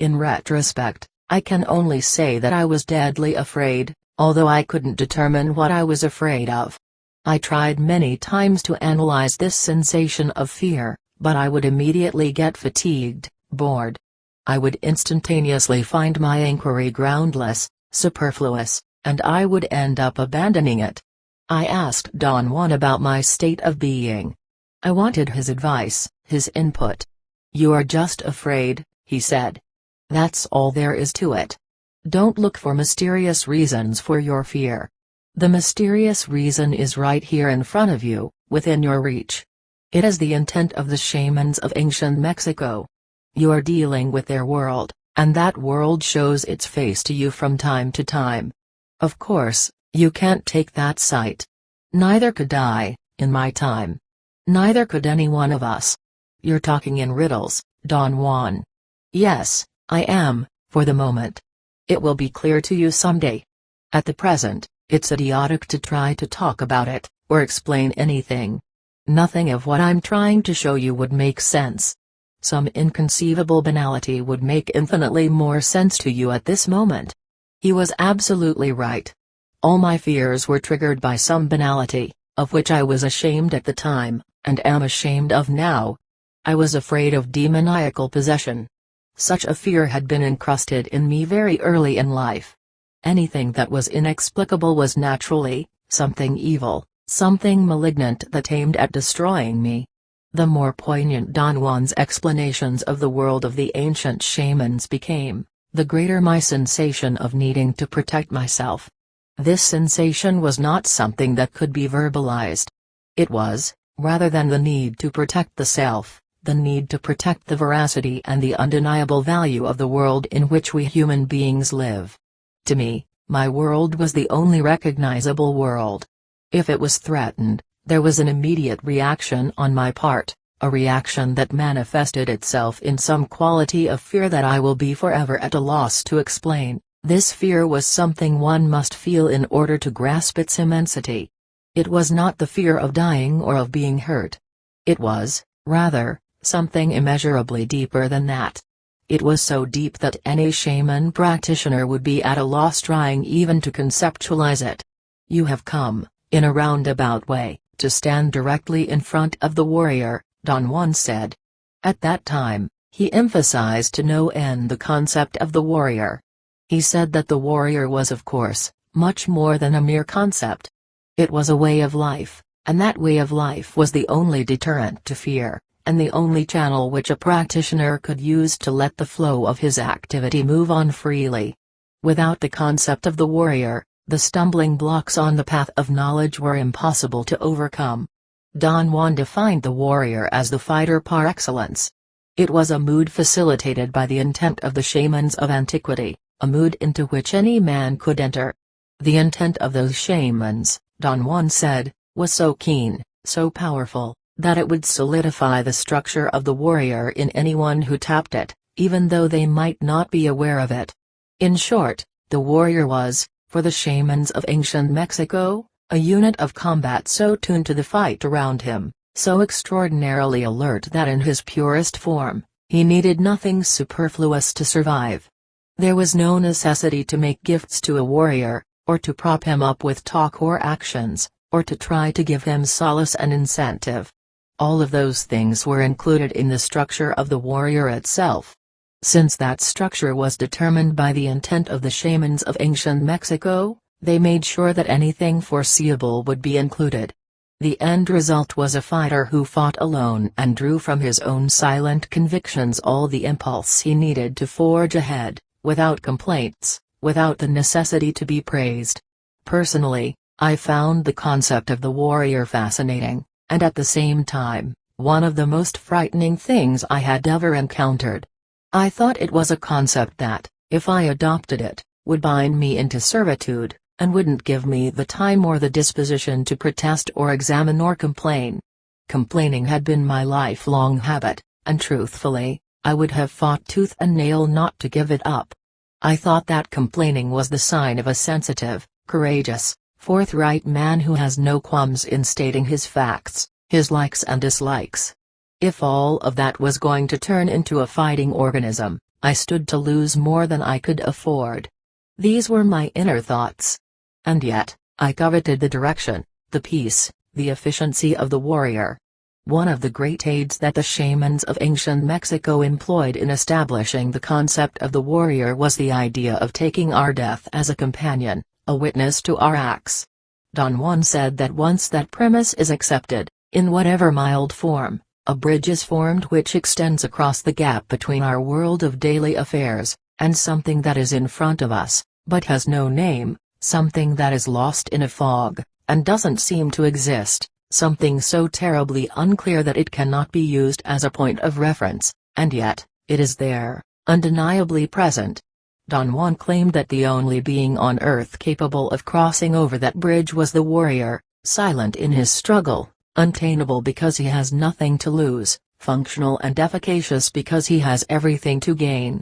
In retrospect, I can only say that I was deadly afraid, although I couldn't determine what I was afraid of. I tried many times to analyze this sensation of fear, but I would immediately get fatigued, bored. I would instantaneously find my inquiry groundless, superfluous, and I would end up abandoning it. I asked Don Juan about my state of being. I wanted his advice, his input. "You are just afraid," he said. "That's all there is to it. Don't look for mysterious reasons for your fear. The mysterious reason is right here in front of you, within your reach. It is the intent of the shamans of ancient Mexico. You are dealing with their world, and that world shows its face to you from time to time. Of course, you can't take that sight. Neither could I, in my time. Neither could any one of us. You're talking in riddles, Don Juan." "Yes, I am, for the moment. It will be clear to you someday. At the present, it's idiotic to try to talk about it, or explain anything. Nothing of what I'm trying to show you would make sense. Some inconceivable banality would make infinitely more sense to you at this moment." He was absolutely right. All my fears were triggered by some banality, of which I was ashamed at the time, and am ashamed of now. I was afraid of demoniacal possession. Such a fear had been encrusted in me very early in life. Anything that was inexplicable was naturally something evil, something malignant that aimed at destroying me. The more poignant Don Juan's explanations of the world of the ancient shamans became, the greater my sensation of needing to protect myself. This sensation was not something that could be verbalized. It was, rather than the need to protect the self, the need to protect the veracity and the undeniable value of the world in which we human beings live. To me, my world was the only recognizable world. If it was threatened, there was an immediate reaction on my part, a reaction that manifested itself in some quality of fear that I will be forever at a loss to explain. This fear was something one must feel in order to grasp its immensity. It was not the fear of dying or of being hurt. It was, rather, something immeasurably deeper than that. It was so deep that any shaman practitioner would be at a loss trying even to conceptualize it. You have come, in a roundabout way, to stand directly in front of the warrior, Don Juan said. At that time, he emphasized to no end the concept of the warrior. He said that the warrior was of course, much more than a mere concept. It was a way of life, and that way of life was the only deterrent to fear, and the only channel which a practitioner could use to let the flow of his activity move on freely. Without the concept of the warrior, the stumbling blocks on the path of knowledge were impossible to overcome. Don Juan defined the warrior as the fighter par excellence. It was a mood facilitated by the intent of the shamans of antiquity, a mood into which any man could enter. The intent of those shamans, Don Juan said, was so keen, so powerful, that it would solidify the structure of the warrior in anyone who tapped it, even though they might not be aware of it. In short, the warrior was, for the shamans of ancient Mexico, a unit of combat so tuned to the fight around him, so extraordinarily alert that in his purest form, he needed nothing superfluous to survive. There was no necessity to make gifts to a warrior, or to prop him up with talk or actions, or to try to give him solace and incentive. All of those things were included in the structure of the warrior itself. Since that structure was determined by the intent of the shamans of ancient Mexico, they made sure that anything foreseeable would be included. The end result was a fighter who fought alone and drew from his own silent convictions all the impulse he needed to forge ahead, without complaints, without the necessity to be praised. Personally, I found the concept of the warrior fascinating, and at the same time, one of the most frightening things I had ever encountered. I thought it was a concept that, if I adopted it, would bind me into servitude, and wouldn't give me the time or the disposition to protest or examine or complain. Complaining had been my lifelong habit, and truthfully, I would have fought tooth and nail not to give it up. I thought that complaining was the sign of a sensitive, courageous, forthright man who has no qualms in stating his facts, his likes and dislikes. If all of that was going to turn into a fighting organism, I stood to lose more than I could afford. These were my inner thoughts. And yet, I coveted the direction, the peace, the efficiency of the warrior. One of the great aids that the shamans of ancient Mexico employed in establishing the concept of the warrior was the idea of taking our death as a companion, a witness to our acts. Don Juan said that once that premise is accepted, in whatever mild form, a bridge is formed which extends across the gap between our world of daily affairs, and something that is in front of us, but has no name, something that is lost in a fog, and doesn't seem to exist, something so terribly unclear that it cannot be used as a point of reference, and yet, it is there, undeniably present. Don Juan claimed that the only being on earth capable of crossing over that bridge was the warrior, silent in his struggle, untameable because he has nothing to lose, functional and efficacious because he has everything to gain.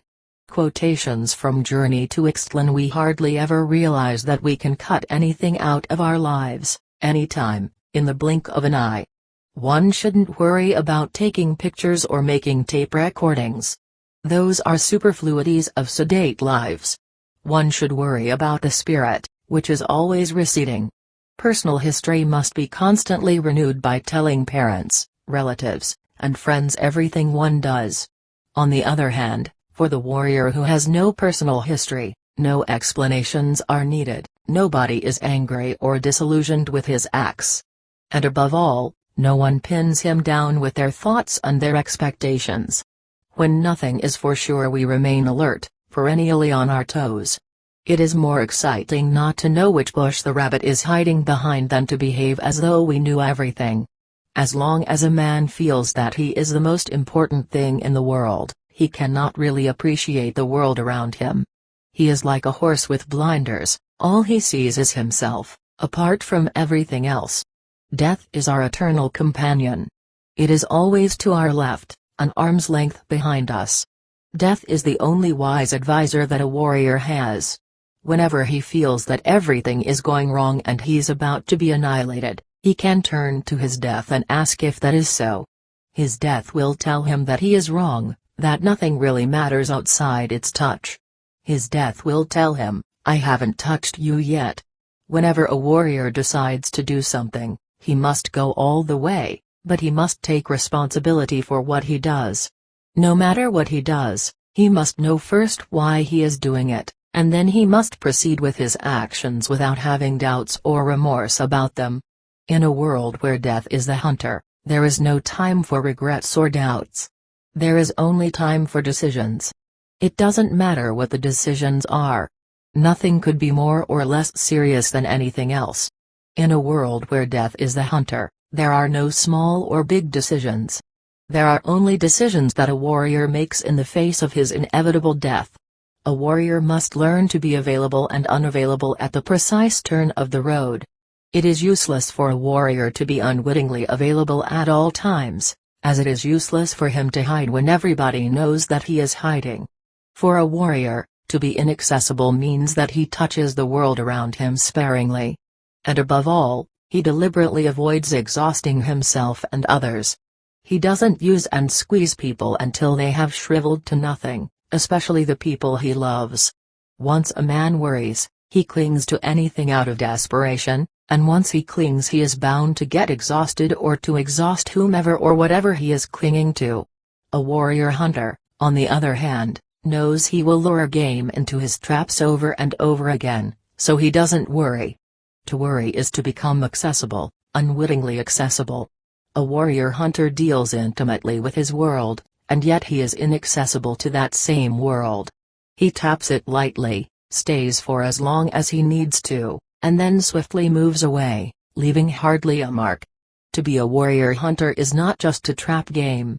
Quotations from Journey to Ixtlan. We hardly ever realize that we can cut anything out of our lives, anytime, in the blink of an eye. One shouldn't worry about taking pictures or making tape recordings. Those are superfluities of sedate lives. One should worry about the spirit, which is always receding. Personal history must be constantly renewed by telling parents, relatives, and friends everything one does. On the other hand, for the warrior who has no personal history, no explanations are needed, nobody is angry or disillusioned with his acts. And above all, no one pins him down with their thoughts and their expectations. When nothing is for sure, we remain alert, perennially on our toes. It is more exciting not to know which bush the rabbit is hiding behind than to behave as though we knew everything. As long as a man feels that he is the most important thing in the world, he cannot really appreciate the world around him. He is like a horse with blinders, all he sees is himself, apart from everything else. Death is our eternal companion. It is always to our left, an arm's length behind us. Death is the only wise advisor that a warrior has. Whenever he feels that everything is going wrong and he's about to be annihilated, he can turn to his death and ask if that is so. His death will tell him that he is wrong, that nothing really matters outside its touch. His death will tell him, I haven't touched you yet. Whenever a warrior decides to do something, he must go all the way, but he must take responsibility for what he does. No matter what he does, he must know first why he is doing it, and then he must proceed with his actions without having doubts or remorse about them. In a world where death is the hunter, there is no time for regrets or doubts. There is only time for decisions. It doesn't matter what the decisions are. Nothing could be more or less serious than anything else. In a world where death is the hunter, there are no small or big decisions. There are only decisions that a warrior makes in the face of his inevitable death. A warrior must learn to be available and unavailable at the precise turn of the road. It is useless for a warrior to be unwittingly available at all times, as it is useless for him to hide when everybody knows that he is hiding. For a warrior, to be inaccessible means that he touches the world around him sparingly. And above all, he deliberately avoids exhausting himself and others. He doesn't use and squeeze people until they have shriveled to nothing, especially the people he loves. Once a man worries, he clings to anything out of desperation, and once he clings he is bound to get exhausted or to exhaust whomever or whatever he is clinging to. A warrior hunter, on the other hand, knows he will lure game into his traps over and over again, so he doesn't worry. To worry is to become accessible, unwittingly accessible. A warrior hunter deals intimately with his world, and yet he is inaccessible to that same world. He taps it lightly, stays for as long as he needs to, and then swiftly moves away, leaving hardly a mark. To be a warrior hunter is not just to trap game.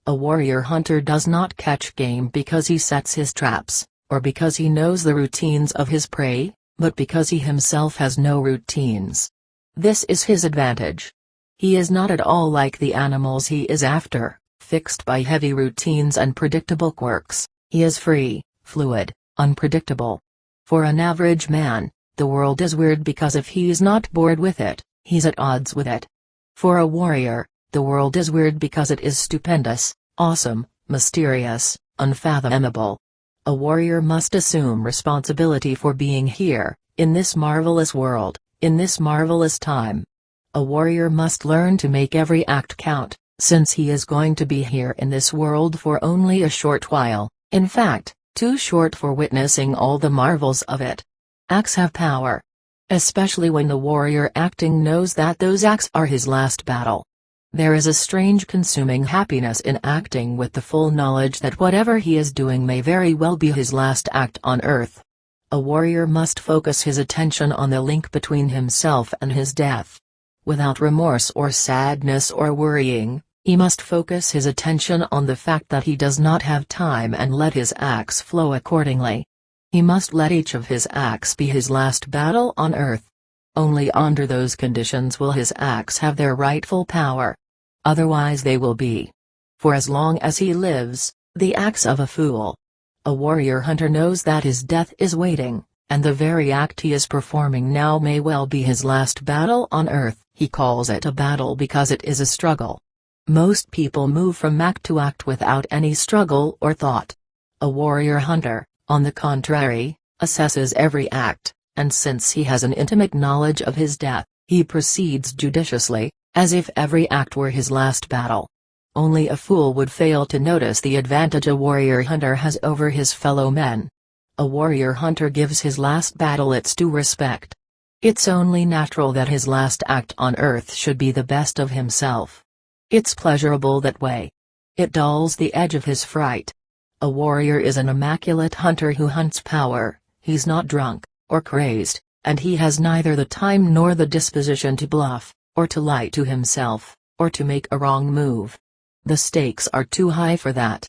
A warrior hunter does not catch game because he sets his traps, or because he knows the routines of his prey, but because he himself has no routines. This is his advantage. He is not at all like the animals he is after, fixed by heavy routines and predictable quirks. He is free, fluid, unpredictable. For an average man, the world is weird because if he's not bored with it, he's at odds with it. For a warrior, the world is weird because it is stupendous, awesome, mysterious, unfathomable. A warrior must assume responsibility for being here, in this marvelous world, in this marvelous time. A warrior must learn to make every act count, since he is going to be here in this world for only a short while, in fact, too short for witnessing all the marvels of it. Acts have power. Especially when the warrior acting knows that those acts are his last battle. There is a strange consuming happiness in acting with the full knowledge that whatever he is doing may very well be his last act on earth. A warrior must focus his attention on the link between himself and his death. Without remorse or sadness or worrying, he must focus his attention on the fact that he does not have time and let his acts flow accordingly. He must let each of his acts be his last battle on earth. Only under those conditions will his acts have their rightful power. Otherwise they will be, for as long as he lives, the acts of a fool. A warrior hunter knows that his death is waiting, and the very act he is performing now may well be his last battle on earth. He calls it a battle because it is a struggle. Most people move from act to act without any struggle or thought. A warrior hunter, on the contrary, assesses every act, and since he has an intimate knowledge of his death, he proceeds judiciously, as if every act were his last battle. Only a fool would fail to notice the advantage a warrior hunter has over his fellow men. A warrior hunter gives his last battle its due respect. It's only natural that his last act on earth should be the best of himself. It's pleasurable that way. It dulls the edge of his fright. A warrior is an immaculate hunter who hunts power. He's not drunk, or crazed, and he has neither the time nor the disposition to bluff, or to lie to himself, or to make a wrong move. The stakes are too high for that.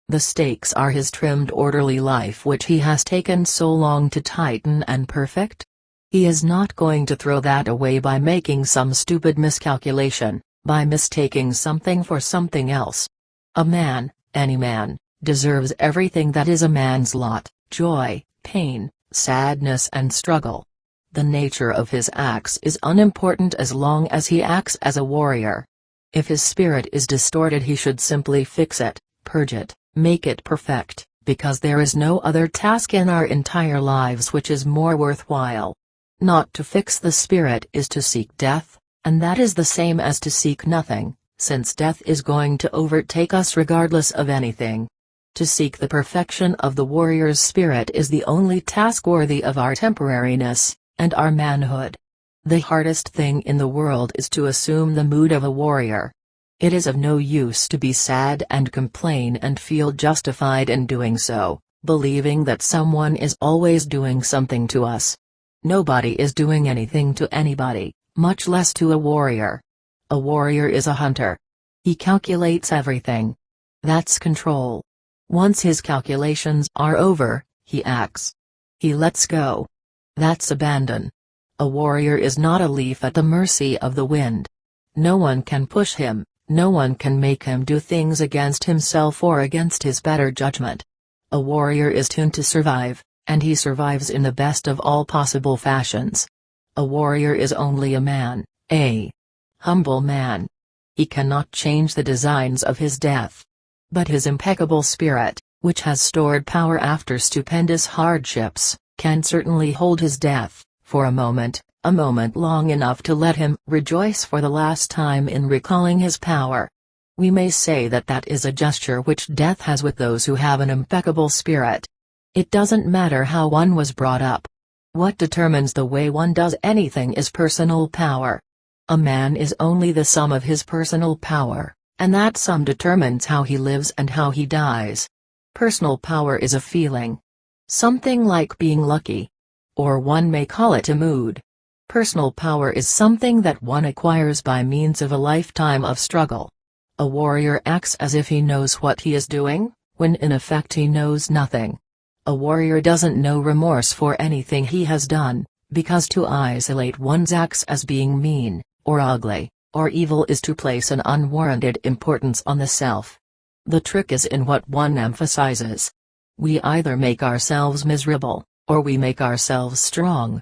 The stakes are his trimmed orderly life which he has taken so long to tighten and perfect. He is not going to throw that away by making some stupid miscalculation, by mistaking something for something else. A man, any man, deserves everything that is a man's lot: joy, pain, sadness and struggle. The nature of his acts is unimportant as long as he acts as a warrior. If his spirit is distorted, he should simply fix it, purge it, make it perfect, because there is no other task in our entire lives which is more worthwhile. Not to fix the spirit is to seek death, and that is the same as to seek nothing, since death is going to overtake us regardless of anything. To seek the perfection of the warrior's spirit is the only task worthy of our temporariness, and our manhood. The hardest thing in the world is to assume the mood of a warrior. It is of no use to be sad and complain and feel justified in doing so, believing that someone is always doing something to us. Nobody is doing anything to anybody, much less to a warrior. A warrior is a hunter. He calculates everything. That's control. Once his calculations are over, he acts. He lets go. That's abandon. A warrior is not a leaf at the mercy of the wind. No one can push him, no one can make him do things against himself or against his better judgment. A warrior is tuned to survive, and he survives in the best of all possible fashions. A warrior is only a man, a humble man. He cannot change the designs of his death. But his impeccable spirit, which has stored power after stupendous hardships, can certainly hold his death, for a moment long enough to let him rejoice for the last time in recalling his power. We may say that that is a gesture which death has with those who have an impeccable spirit. It doesn't matter how one was brought up. What determines the way one does anything is personal power. A man is only the sum of his personal power, and that sum determines how he lives and how he dies. Personal power is a feeling. Something like being lucky. Or one may call it a mood. Personal power is something that one acquires by means of a lifetime of struggle. A warrior acts as if he knows what he is doing, when in effect he knows nothing. A warrior doesn't know remorse for anything he has done, because to isolate one's acts as being mean, or ugly, or evil is to place an unwarranted importance on the self. The trick is in what one emphasizes. We either make ourselves miserable, or we make ourselves strong.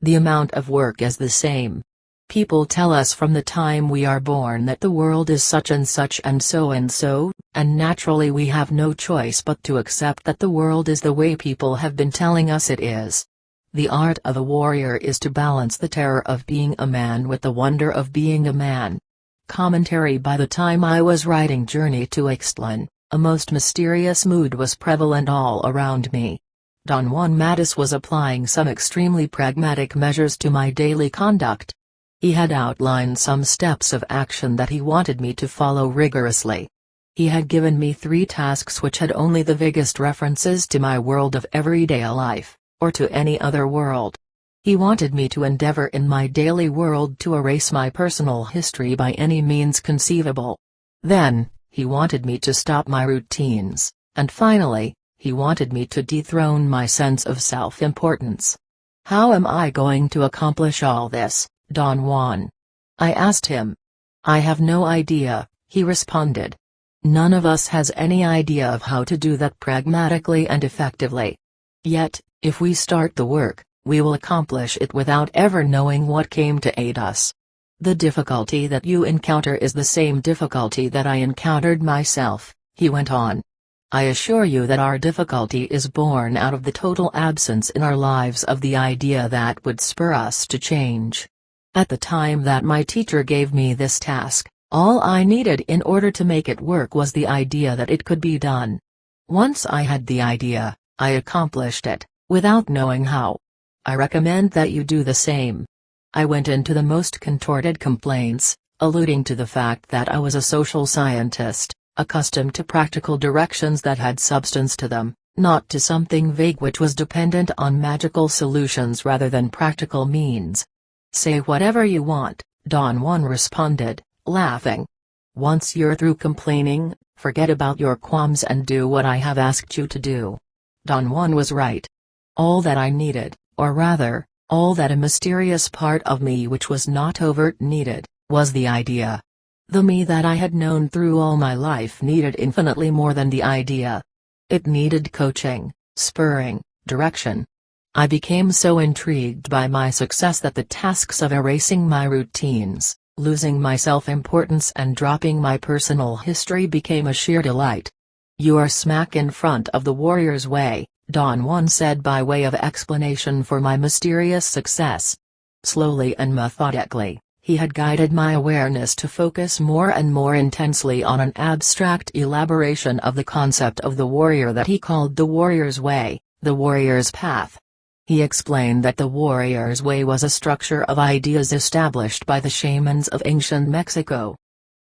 The amount of work is the same. People tell us from the time we are born that the world is such and so, and naturally we have no choice but to accept that the world is the way people have been telling us it is. The art of a warrior is to balance the terror of being a man with the wonder of being a man. Commentary. By the time I was writing Journey to Ixtlan, a most mysterious mood was prevalent all around me. Don Juan Matus was applying some extremely pragmatic measures to my daily conduct. He had outlined some steps of action that he wanted me to follow rigorously. He had given me 3 tasks which had only the vaguest references to my world of everyday life, or to any other world. He wanted me to endeavor in my daily world to erase my personal history by any means conceivable. Then, he wanted me to stop my routines, and finally, he wanted me to dethrone my sense of self-importance. How am I going to accomplish all this, Don Juan? I asked him. I have no idea, he responded. None of us has any idea of how to do that pragmatically and effectively. Yet, if we start the work, we will accomplish it without ever knowing what came to aid us. The difficulty that you encounter is the same difficulty that I encountered myself, he went on. I assure you that our difficulty is born out of the total absence in our lives of the idea that would spur us to change. At the time that my teacher gave me this task, All I needed in order to make it work was the idea that it could be done. Once I had the idea, I accomplished it, without knowing how. I recommend that you do the same. I went into the most contorted complaints, alluding to the fact that I was a social scientist, accustomed to practical directions that had substance to them, not to something vague which was dependent on magical solutions rather than practical means. Say whatever you want, Don Juan responded, laughing. Once you're through complaining, forget about your qualms and do what I have asked you to do. Don Juan was right. All that I needed, or rather, all that a mysterious part of me which was not overt needed, was the idea. The me that I had known through all my life needed infinitely more than the idea. It needed coaching, spurring, direction. I became so intrigued by my success that the tasks of erasing my routines, losing my self-importance and dropping my personal history became a sheer delight. You are smack in front of the warrior's way, Don Juan said by way of explanation for my mysterious success. Slowly and methodically, he had guided my awareness to focus more and more intensely on an abstract elaboration of the concept of the warrior that he called the warrior's way, the warrior's path. He explained that the warrior's way was a structure of ideas established by the shamans of ancient Mexico.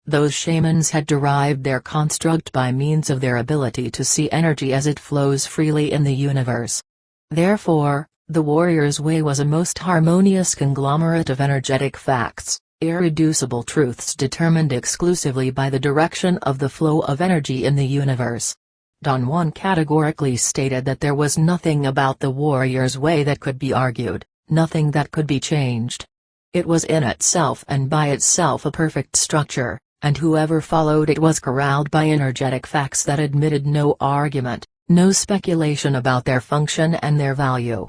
Those shamans had derived their construct by means of their ability to see energy as it flows freely in the universe. Therefore, the warrior's way was a most harmonious conglomerate of energetic facts, irreducible truths determined exclusively by the direction of the flow of energy in the universe. Don Juan categorically stated that there was nothing about the warrior's way that could be argued, nothing that could be changed. It was in itself and by itself a perfect structure, and whoever followed it was corralled by energetic facts that admitted no argument, no speculation about their function and their value.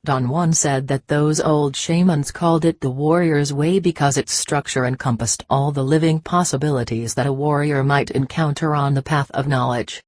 Don Juan said that those old shamans called it the warrior's way because its structure encompassed all the living possibilities that a warrior might encounter on the path of knowledge.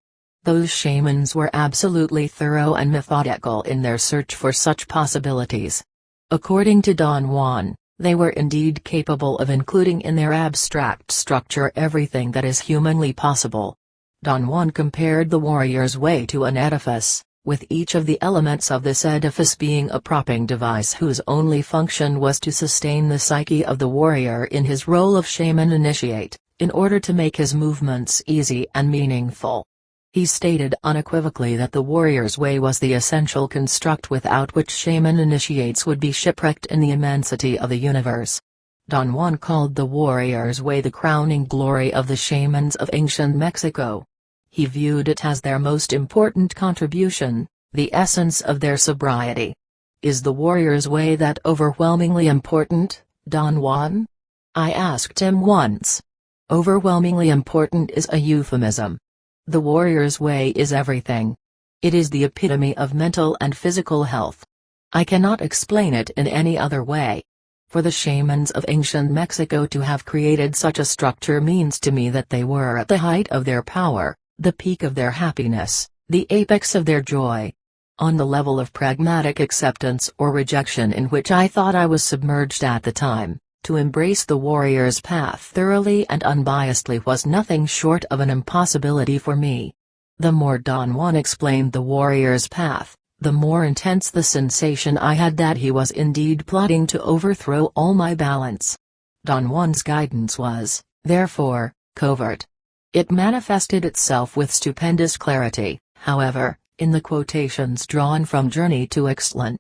Those shamans were absolutely thorough and methodical in their search for such possibilities. According to Don Juan, they were indeed capable of including in their abstract structure everything that is humanly possible. Don Juan compared the warrior's way to an edifice, with each of the elements of this edifice being a propping device whose only function was to sustain the psyche of the warrior in his role of shaman initiate, in order to make his movements easy and meaningful. He stated unequivocally that the warrior's way was the essential construct without which shaman initiates would be shipwrecked in the immensity of the universe. Don Juan called the warrior's way the crowning glory of the shamans of ancient Mexico. He viewed it as their most important contribution, the essence of their sobriety. Is the warrior's way that overwhelmingly important, Don Juan? I asked him once. Overwhelmingly important is a euphemism. The warrior's way is everything. It is the epitome of mental and physical health. I cannot explain it in any other way. For the shamans of ancient Mexico to have created such a structure means to me that they were at the height of their power, the peak of their happiness, the apex of their joy. On the level of pragmatic acceptance or rejection in which I thought I was submerged at the time, to embrace the warrior's path thoroughly and unbiasedly was nothing short of an impossibility for me. The more Don Juan explained the warrior's path, the more intense the sensation I had that he was indeed plotting to overthrow all my balance. Don Juan's guidance was, therefore, covert. It manifested itself with stupendous clarity, however, in the quotations drawn from Journey to Ixtlan.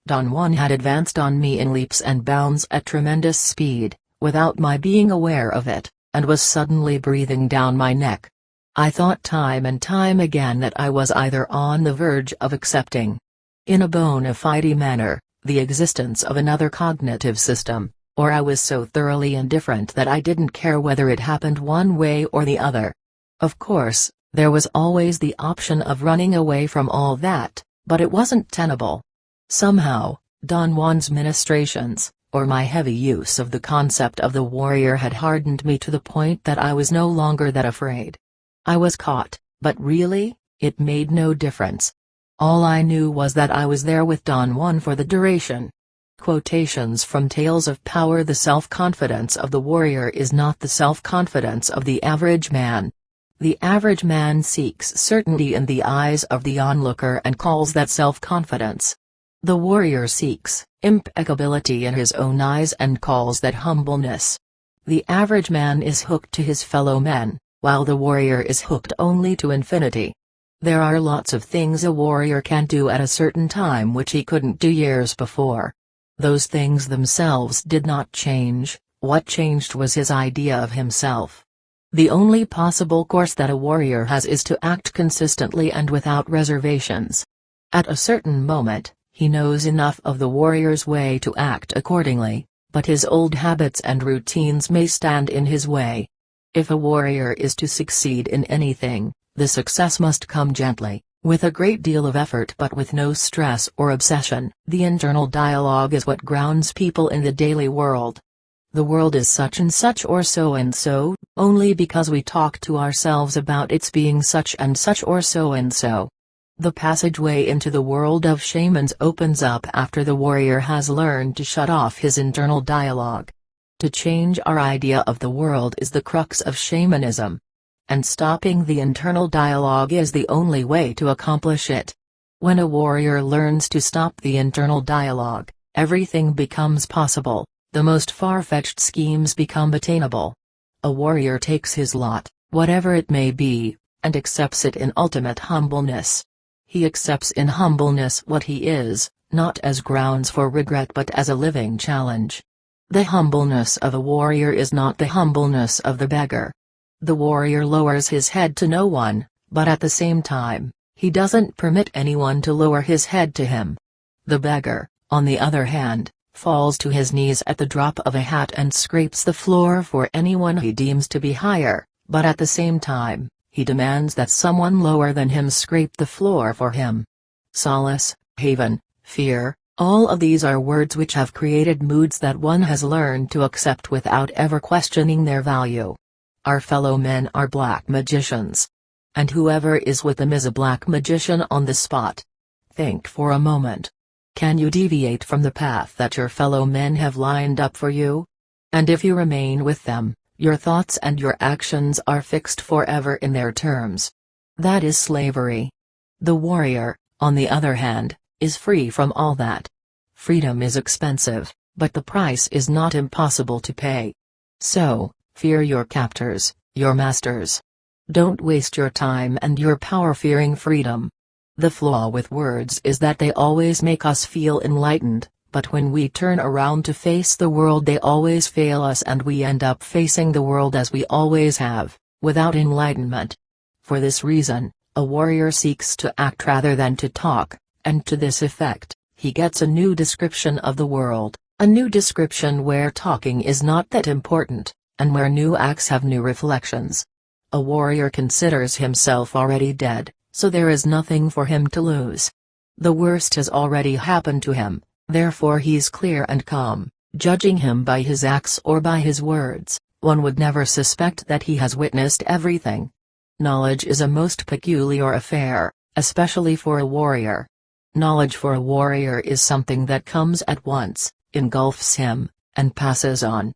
Don Juan had advanced on me in leaps and bounds at tremendous speed, without my being aware of it, and was suddenly breathing down my neck. I thought time and time again that I was either on the verge of accepting, in a bona fide manner, the existence of another cognitive system, or I was so thoroughly indifferent that I didn't care whether it happened one way or the other. Of course, there was always the option of running away from all that, but it wasn't tenable. Somehow, Don Juan's ministrations, or my heavy use of the concept of the warrior had hardened me to the point that I was no longer that afraid. I was caught, but really, it made no difference. All I knew was that I was there with Don Juan for the duration. Quotations from Tales of Power. The self-confidence of the warrior is not the self-confidence of the average man. The average man seeks certainty in the eyes of the onlooker and calls that self-confidence. The warrior seeks impeccability in his own eyes and calls that humbleness. The average man is hooked to his fellow men, while the warrior is hooked only to infinity. There are lots of things a warrior can do at a certain time which he couldn't do years before. Those things themselves did not change, what changed was his idea of himself. The only possible course that a warrior has is to act consistently and without reservations. At a certain moment, he knows enough of the warrior's way to act accordingly, but his old habits and routines may stand in his way. If a warrior is to succeed in anything, the success must come gently, with a great deal of effort but with no stress or obsession. The internal dialogue is what grounds people in the daily world. The world is such and such or so and so, only because we talk to ourselves about its being such and such or so and so. The passageway into the world of shamans opens up after the warrior has learned to shut off his internal dialogue. To change our idea of the world is the crux of shamanism. And stopping the internal dialogue is the only way to accomplish it. When a warrior learns to stop the internal dialogue, everything becomes possible, the most far-fetched schemes become attainable. A warrior takes his lot, whatever it may be, and accepts it in ultimate humbleness. He accepts in humbleness what he is, not as grounds for regret but as a living challenge. The humbleness of a warrior is not the humbleness of the beggar. The warrior lowers his head to no one, but at the same time, he doesn't permit anyone to lower his head to him. The beggar, on the other hand, falls to his knees at the drop of a hat and scrapes the floor for anyone he deems to be higher, but at the same time, he demands that someone lower than him scrape the floor for him. Solace, haven, fear, all of these are words which have created moods that one has learned to accept without ever questioning their value. Our fellow men are black magicians. And whoever is with them is a black magician on the spot. Think for a moment. Can you deviate from the path that your fellow men have lined up for you? And if you remain with them, your thoughts and your actions are fixed forever in their terms. That is slavery. The warrior, on the other hand, is free from all that. Freedom is expensive, but the price is not impossible to pay. So, fear your captors, your masters. Don't waste your time and your power fearing freedom. The flaw with words is that they always make us feel enlightened, but when we turn around to face the world they always fail us and we end up facing the world as we always have, without enlightenment. For this reason, a warrior seeks to act rather than to talk, and to this effect, he gets a new description of the world, a new description where talking is not that important, and where new acts have new reflections. A warrior considers himself already dead, so there is nothing for him to lose. The worst has already happened to him, therefore he's clear and calm. Judging him by his acts or by his words, one would never suspect that he has witnessed everything. Knowledge is a most peculiar affair, especially for a warrior. Knowledge for a warrior is something that comes at once, engulfs him, and passes on.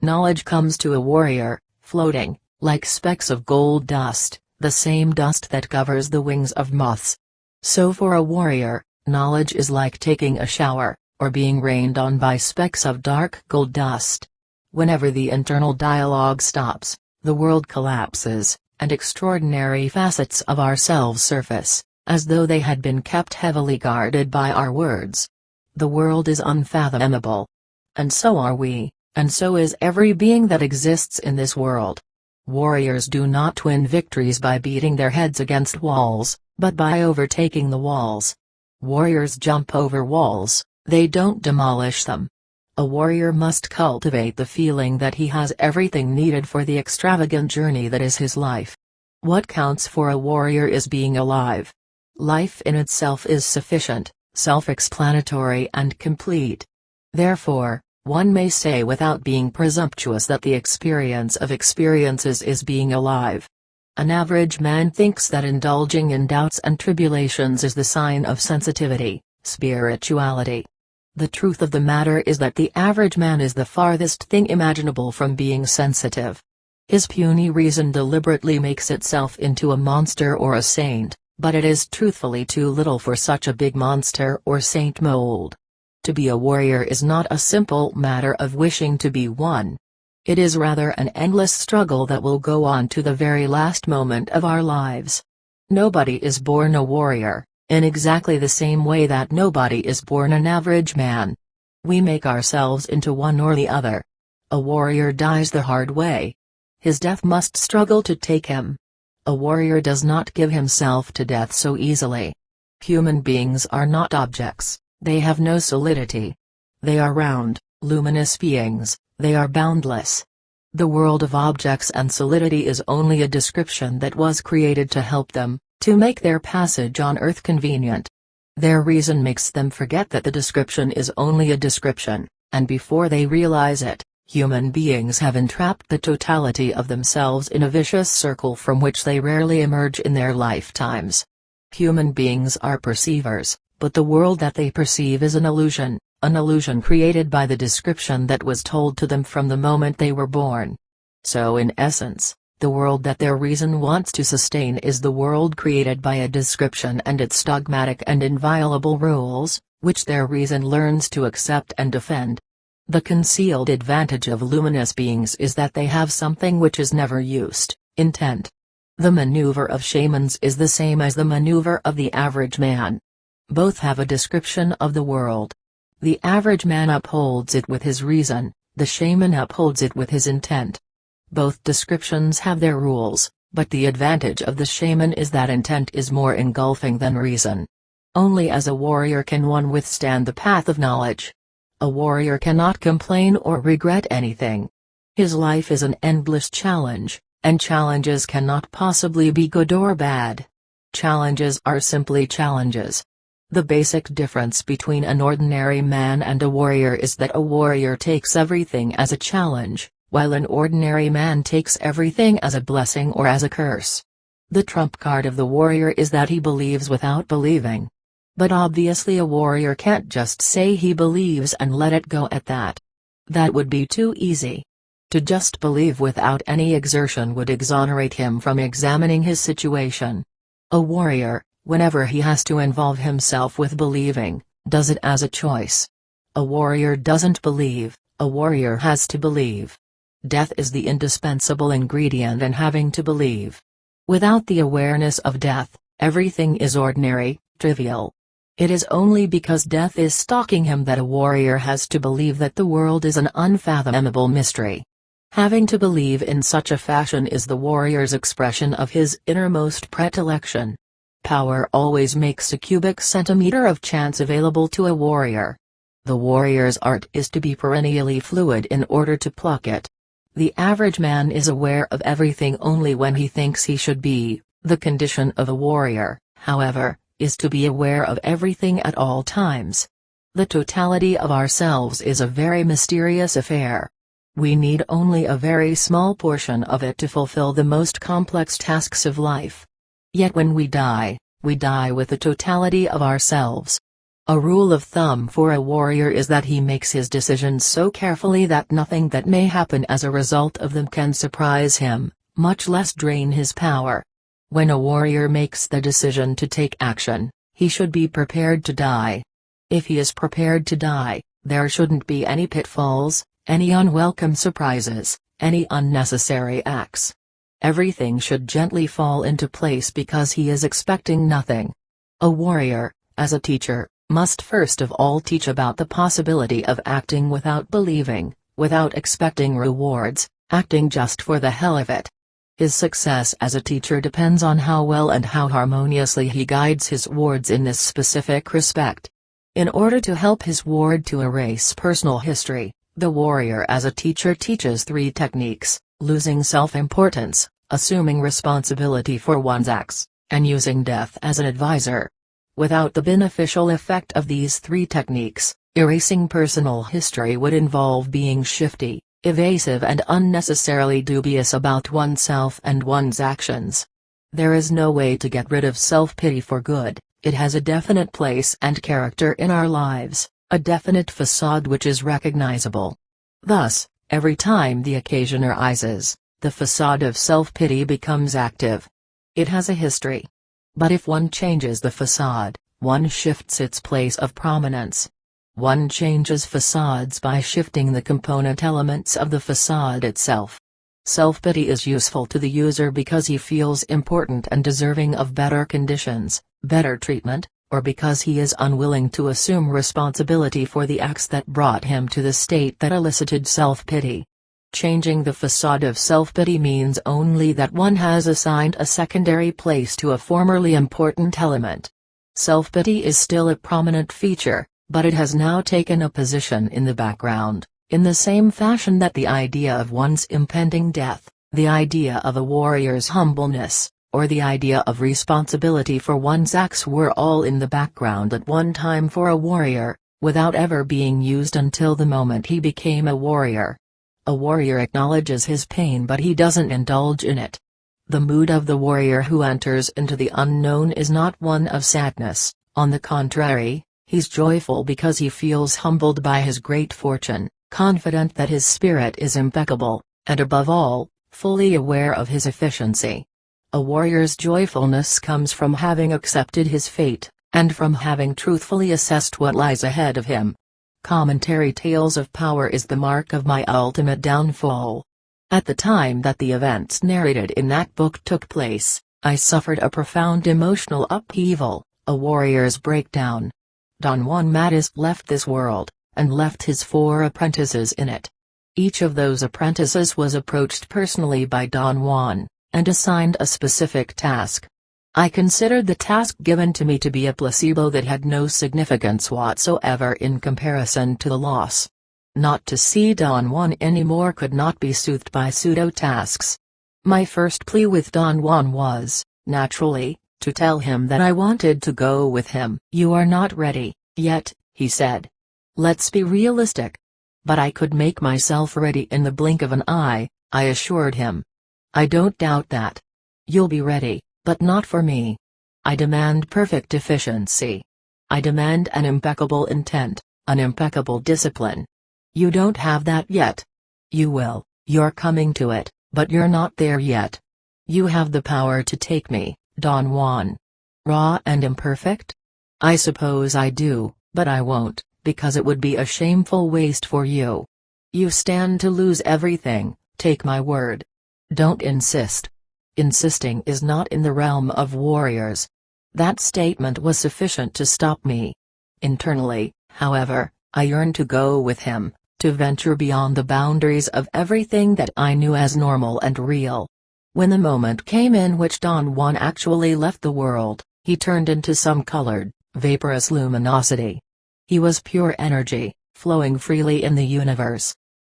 Knowledge comes to a warrior, floating, like specks of gold dust, the same dust that covers the wings of moths. So for a warrior, knowledge is like taking a shower, or being rained on by specks of dark gold dust. Whenever the internal dialogue stops, the world collapses, and extraordinary facets of ourselves surface, as though they had been kept heavily guarded by our words. The world is unfathomable. And so are we, and so is every being that exists in this world. Warriors do not win victories by beating their heads against walls, but by overtaking the walls. Warriors jump over walls, they don't demolish them. A warrior must cultivate the feeling that he has everything needed for the extravagant journey that is his life. What counts for a warrior is being alive. Life in itself is sufficient, self-explanatory and complete. Therefore, one may say without being presumptuous that the experience of experiences is being alive. An average man thinks that indulging in doubts and tribulations is the sign of sensitivity, spirituality. The truth of the matter is that the average man is the farthest thing imaginable from being sensitive. His puny reason deliberately makes itself into a monster or a saint, but it is truthfully too little for such a big monster or saint mold. To be a warrior is not a simple matter of wishing to be one. It is rather an endless struggle that will go on to the very last moment of our lives. Nobody is born a warrior, in exactly the same way that nobody is born an average man. We make ourselves into one or the other. A warrior dies the hard way. His death must struggle to take him. A warrior does not give himself to death so easily. Human beings are not objects, they have no solidity. They are round, luminous beings, they are boundless. The world of objects and solidity is only a description that was created to help them, to make their passage on earth convenient. Their reason makes them forget that the description is only a description, and before they realize it, human beings have entrapped the totality of themselves in a vicious circle from which they rarely emerge in their lifetimes. Human beings are perceivers, but the world that they perceive is an illusion created by the description that was told to them from the moment they were born. So in essence, the world that their reason wants to sustain is the world created by a description and its dogmatic and inviolable rules, which their reason learns to accept and defend. The concealed advantage of luminous beings is that they have something which is never used: intent. The maneuver of shamans is the same as the maneuver of the average man. Both have a description of the world. The average man upholds it with his reason, the shaman upholds it with his intent. Both descriptions have their rules, but the advantage of the shaman is that intent is more engulfing than reason. Only as a warrior can one withstand the path of knowledge. A warrior cannot complain or regret anything. His life is an endless challenge, and challenges cannot possibly be good or bad. Challenges are simply challenges. The basic difference between an ordinary man and a warrior is that a warrior takes everything as a challenge, while an ordinary man takes everything as a blessing or as a curse. The trump card of the warrior is that he believes without believing. But obviously a warrior can't just say he believes and let it go at that. That would be too easy. To just believe without any exertion would exonerate him from examining his situation. A warrior, whenever he has to involve himself with believing, does it as a choice. A warrior doesn't believe, a warrior has to believe. Death is the indispensable ingredient in having to believe. Without the awareness of death, everything is ordinary, trivial. It is only because death is stalking him that a warrior has to believe that the world is an unfathomable mystery. Having to believe in such a fashion is the warrior's expression of his innermost predilection. Power always makes a cubic centimeter of chance available to a warrior. The warrior's art is to be perennially fluid in order to pluck it. The average man is aware of everything only when he thinks he should be. The condition of a warrior, however, is to be aware of everything at all times. The totality of ourselves is a very mysterious affair. We need only a very small portion of it to fulfill the most complex tasks of life. Yet when we die with the totality of ourselves. A rule of thumb for a warrior is that he makes his decisions so carefully that nothing that may happen as a result of them can surprise him, much less drain his power. When a warrior makes the decision to take action, he should be prepared to die. If he is prepared to die, there shouldn't be any pitfalls, any unwelcome surprises, any unnecessary acts. Everything should gently fall into place because he is expecting nothing. A warrior, as a teacher, must first of all teach about the possibility of acting without believing, without expecting rewards, acting just for the hell of it. His success as a teacher depends on how well and how harmoniously he guides his wards in this specific respect. In order to help his ward to erase personal history, the warrior as a teacher teaches 3 techniques: losing self-importance, assuming responsibility for one's acts, and using death as an advisor. Without the beneficial effect of these 3 techniques, erasing personal history would involve being shifty, evasive and unnecessarily dubious about oneself and one's actions. There is no way to get rid of self-pity for good. It has a definite place and character in our lives, a definite facade which is recognizable. Thus, every time the occasion arises, the facade of self-pity becomes active. It has a history. But if one changes the facade, one shifts its place of prominence. One changes facades by shifting the component elements of the facade itself. Self-pity is useful to the user because he feels important and deserving of better conditions, better treatment, or because he is unwilling to assume responsibility for the acts that brought him to the state that elicited self-pity. Changing the facade of self-pity means only that one has assigned a secondary place to a formerly important element. Self-pity is still a prominent feature, but it has now taken a position in the background, in the same fashion that the idea of one's impending death, the idea of a warrior's humbleness, or the idea of responsibility for one's acts were all in the background at one time for a warrior, without ever being used until the moment he became a warrior. A warrior acknowledges his pain but he doesn't indulge in it. The mood of the warrior who enters into the unknown is not one of sadness, on the contrary, he's joyful because he feels humbled by his great fortune, confident that his spirit is impeccable, and above all, fully aware of his efficiency. A warrior's joyfulness comes from having accepted his fate, and from having truthfully assessed what lies ahead of him. Commentary Tales of Power is the mark of my ultimate downfall. At the time that the events narrated in that book took place, I suffered a profound emotional upheaval, a warrior's breakdown. Don Juan Matus left this world, and left his 4 apprentices in it. Each of those apprentices was approached personally by Don Juan, and assigned a specific task. I considered the task given to me to be a placebo that had no significance whatsoever in comparison to the loss. Not to see Don Juan anymore could not be soothed by pseudo-tasks. My first plea with Don Juan was, naturally, to tell him that I wanted to go with him. "You are not ready, yet," he said. "Let's be realistic." "But I could make myself ready in the blink of an eye," I assured him. "I don't doubt that. You'll be ready, but not for me. I demand perfect efficiency. I demand an impeccable intent, an impeccable discipline. You don't have that yet. You will, you're coming to it, but you're not there yet. You have the power to take me, Don Juan. Raw and imperfect? I suppose I do, but I won't, because it would be a shameful waste for you. You stand to lose everything, take my word. Don't insist. Insisting is not in the realm of warriors." That statement was sufficient to stop me. Internally, however, I yearned to go with him, to venture beyond the boundaries of everything that I knew as normal and real. When the moment came in which Don Juan actually left the world, he turned into some colored, vaporous luminosity. He was pure energy, flowing freely in the universe.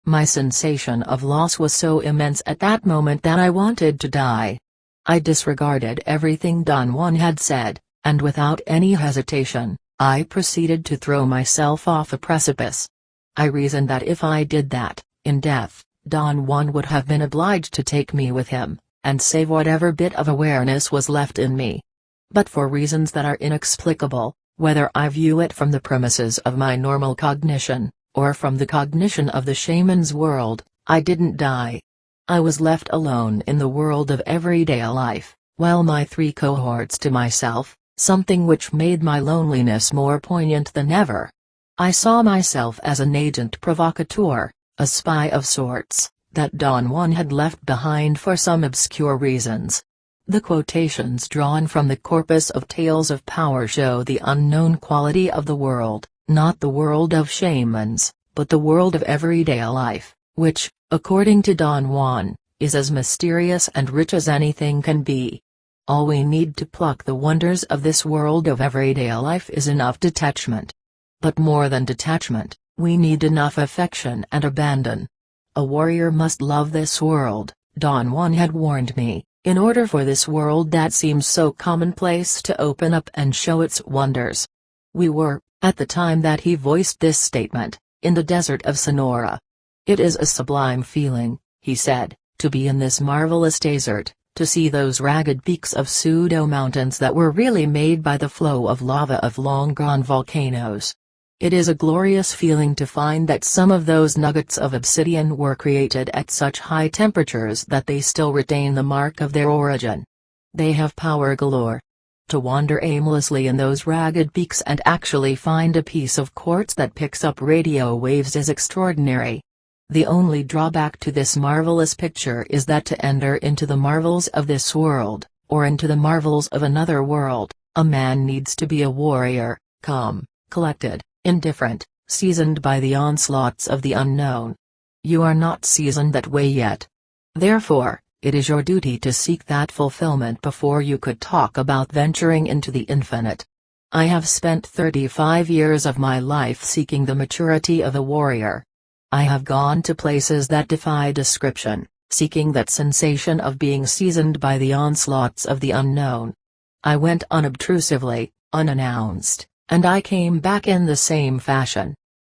My sensation of loss was so immense at that moment that I wanted to die. I disregarded everything Don Juan had said, and without any hesitation, I proceeded to throw myself off a precipice. I reasoned that if I did that, in death, Don Juan would have been obliged to take me with him, and save whatever bit of awareness was left in me. But for reasons that are inexplicable, whether I view it from the premises of my normal cognition, or from the cognition of the shaman's world, I didn't die. I was left alone in the world of everyday life, while my 3 cohorts to myself, something which made my loneliness more poignant than ever. I saw myself as an agent provocateur, a spy of sorts, that Don Juan had left behind for some obscure reasons. The quotations drawn from the corpus of Tales of Power show the unknown quality of the world. Not the world of shamans, but the world of everyday life, which, according to Don Juan, is as mysterious and rich as anything can be. All we need to pluck the wonders of this world of everyday life is enough detachment. But more than detachment, we need enough affection and abandon. A warrior must love this world, Don Juan had warned me, in order for this world that seems so commonplace to open up and show its wonders. We were, at the time that he voiced this statement, in the desert of Sonora. "It is a sublime feeling," he said, "to be in this marvelous desert, to see those ragged peaks of pseudo-mountains that were really made by the flow of lava of long-gone volcanoes. It is a glorious feeling to find that some of those nuggets of obsidian were created at such high temperatures that they still retain the mark of their origin. They have power galore. To wander aimlessly in those ragged peaks and actually find a piece of quartz that picks up radio waves is extraordinary. The only drawback to this marvelous picture is that to enter into the marvels of this world, or into the marvels of another world, a man needs to be a warrior, calm, collected, indifferent, seasoned by the onslaughts of the unknown. You are not seasoned that way yet. Therefore, it is your duty to seek that fulfillment before you could talk about venturing into the infinite. I have spent 35 years of my life seeking the maturity of a warrior. I have gone to places that defy description, seeking that sensation of being seasoned by the onslaughts of the unknown. I went unobtrusively, unannounced, and I came back in the same fashion.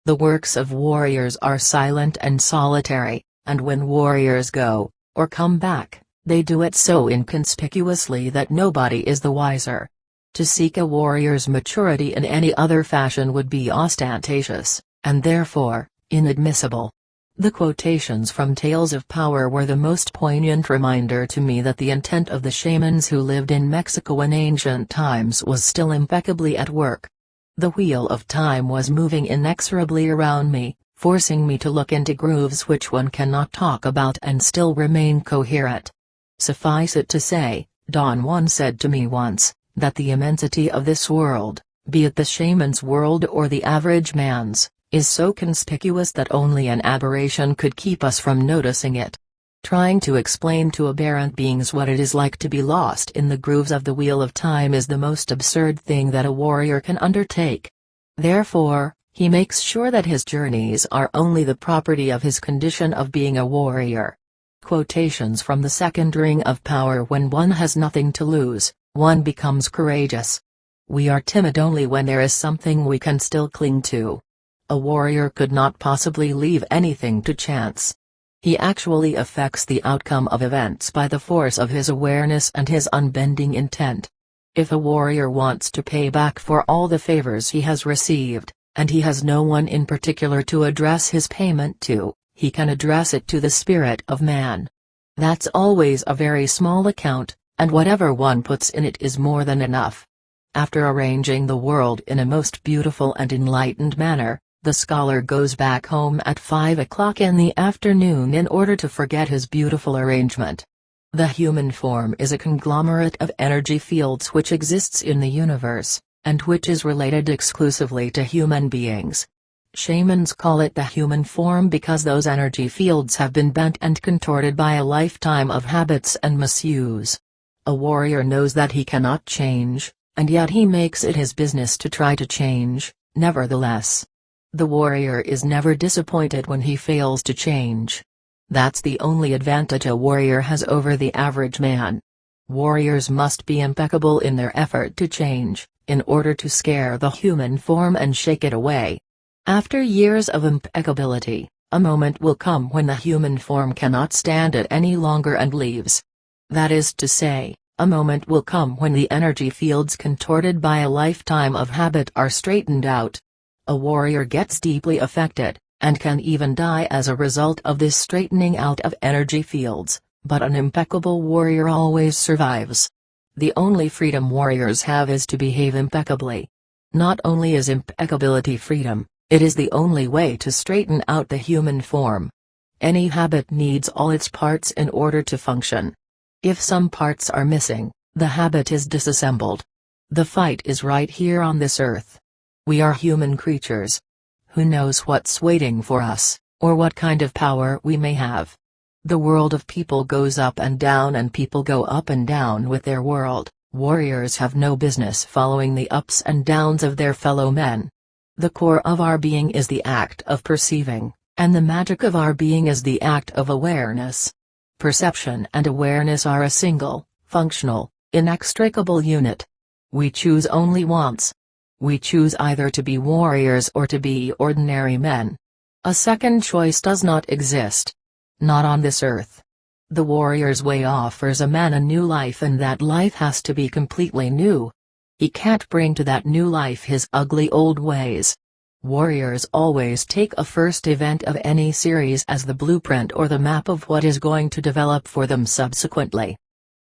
The works of warriors are silent and solitary, and when warriors go, or come back, they do it so inconspicuously that nobody is the wiser. To seek a warrior's maturity in any other fashion would be ostentatious, and therefore, inadmissible. The quotations from Tales of Power were the most poignant reminder to me that the intent of the shamans who lived in Mexico in ancient times was still impeccably at work. The wheel of time was moving inexorably around me, forcing me to look into grooves which one cannot talk about and still remain coherent. Suffice it to say, Don Juan said to me once, that the immensity of this world, be it the shaman's world or the average man's, is so conspicuous that only an aberration could keep us from noticing it. Trying to explain to aberrant beings what it is like to be lost in the grooves of the wheel of time is the most absurd thing that a warrior can undertake. Therefore, he makes sure that his journeys are only the property of his condition of being a warrior. Quotations from the second ring of power: when one has nothing to lose, one becomes courageous. We are timid only when there is something we can still cling to. A warrior could not possibly leave anything to chance. He actually affects the outcome of events by the force of his awareness and his unbending intent. If a warrior wants to pay back for all the favors he has received, and he has no one in particular to address his payment to, he can address it to the spirit of man. That's always a very small account, and whatever one puts in it is more than enough. After arranging the world in a most beautiful and enlightened manner, the scholar goes back home at 5 o'clock in the afternoon in order to forget his beautiful arrangement. The human form is a conglomerate of energy fields which exists in the universe, and which is related exclusively to human beings. Shamans call it the human form because those energy fields have been bent and contorted by a lifetime of habits and misuse. A warrior knows that he cannot change, and yet he makes it his business to try to change, nevertheless. The warrior is never disappointed when he fails to change. That's the only advantage a warrior has over the average man. Warriors must be impeccable in their effort to change, in order to scare the human form and shake it away. After years of impeccability, a moment will come when the human form cannot stand it any longer and leaves. That is to say, a moment will come when the energy fields contorted by a lifetime of habit are straightened out. A warrior gets deeply affected, and can even die as a result of this straightening out of energy fields, but an impeccable warrior always survives. The only freedom warriors have is to behave impeccably. Not only is impeccability freedom, it is the only way to straighten out the human form. Any habit needs all its parts in order to function. If some parts are missing, the habit is disassembled. The fight is right here on this earth. We are human creatures. Who knows what's waiting for us, or what kind of power we may have? The world of people goes up and down, and people go up and down with their world. Warriors have no business following the ups and downs of their fellow men. The core of our being is the act of perceiving, and the magic of our being is the act of awareness. Perception and awareness are a single, functional, inextricable unit. We choose only once. We choose either to be warriors or to be ordinary men. A second choice does not exist. Not on this earth. The warrior's way offers a man a new life, and that life has to be completely new. He can't bring to that new life his ugly old ways. Warriors always take a first event of any series as the blueprint or the map of what is going to develop for them subsequently.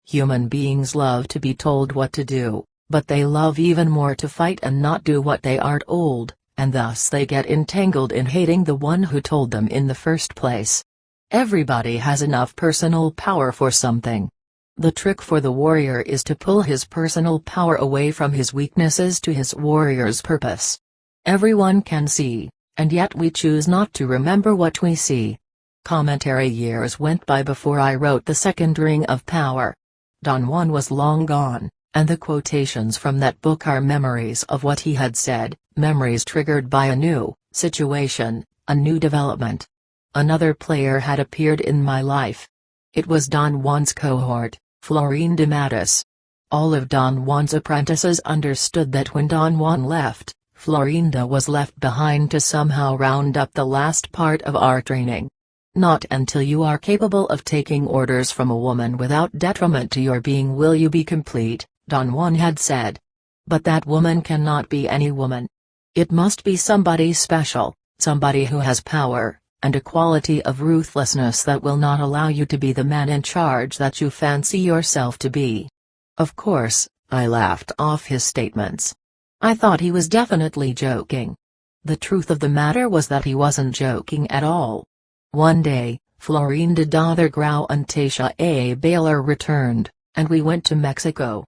Human beings love to be told what to do, but they love even more to fight and not do what they are told, and thus they get entangled in hating the one who told them in the first place. Everybody has enough personal power for something. The trick for the warrior is to pull his personal power away from his weaknesses to his warrior's purpose. Everyone can see, and yet we choose not to remember what we see. Commentary: years went by before I wrote the second Ring of Power. Don Juan was long gone, and the quotations from that book are memories of what he had said, memories triggered by a new situation, a new development. Another player had appeared in my life. It was Don Juan's cohort, Florinda Mattis. All of Don Juan's apprentices understood that when Don Juan left, Florinda was left behind to somehow round up the last part of our training. Not until you are capable of taking orders from a woman without detriment to your being will you be complete, Don Juan had said. But that woman cannot be any woman. It must be somebody special, somebody who has power, and a quality of ruthlessness that will not allow you to be the man in charge that you fancy yourself to be. Of course, I laughed off his statements. I thought he was definitely joking. The truth of the matter was that he wasn't joking at all. One day, Florinda Grau and Tasha Baylor returned, and we went to Mexico.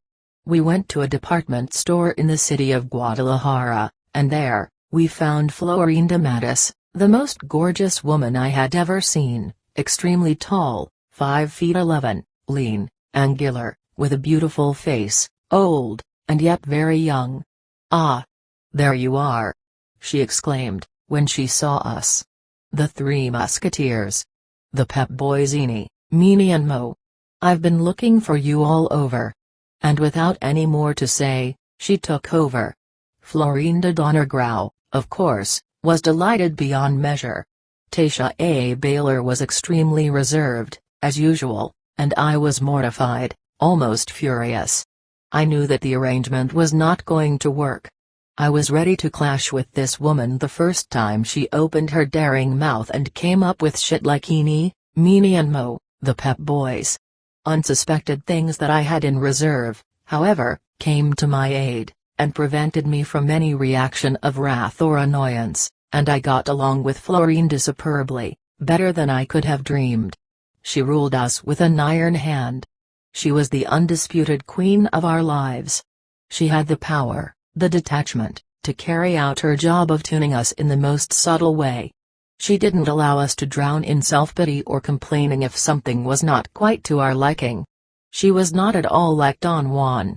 We went to a department store in the city of Guadalajara, and there, we found Florinda Mattis, the most gorgeous woman I had ever seen, extremely tall, 5 feet 11, lean, angular, with a beautiful face, old, and yet very young. "Ah! There you are!" she exclaimed, when she saw us. The Three Musketeers. The Pep Boys Eenie, Meenie and Mo. "I've been looking for you all over." And without any more to say, she took over. Florinda Grau, of course, was delighted beyond measure. Tasha Baylor was extremely reserved, as usual, and I was mortified, almost furious. I knew that the arrangement was not going to work. I was ready to clash with this woman the first time she opened her daring mouth and came up with shit like Eenie, Meenie and Mo, the Pep Boys. Unsuspected things that I had in reserve, however, came to my aid, and prevented me from any reaction of wrath or annoyance, and I got along with Florinda superbly, better than I could have dreamed. She ruled us with an iron hand. She was the undisputed queen of our lives. She had the power, the detachment, to carry out her job of tuning us in the most subtle way. She didn't allow us to drown in self-pity or complaining if something was not quite to our liking. She was not at all like Don Juan.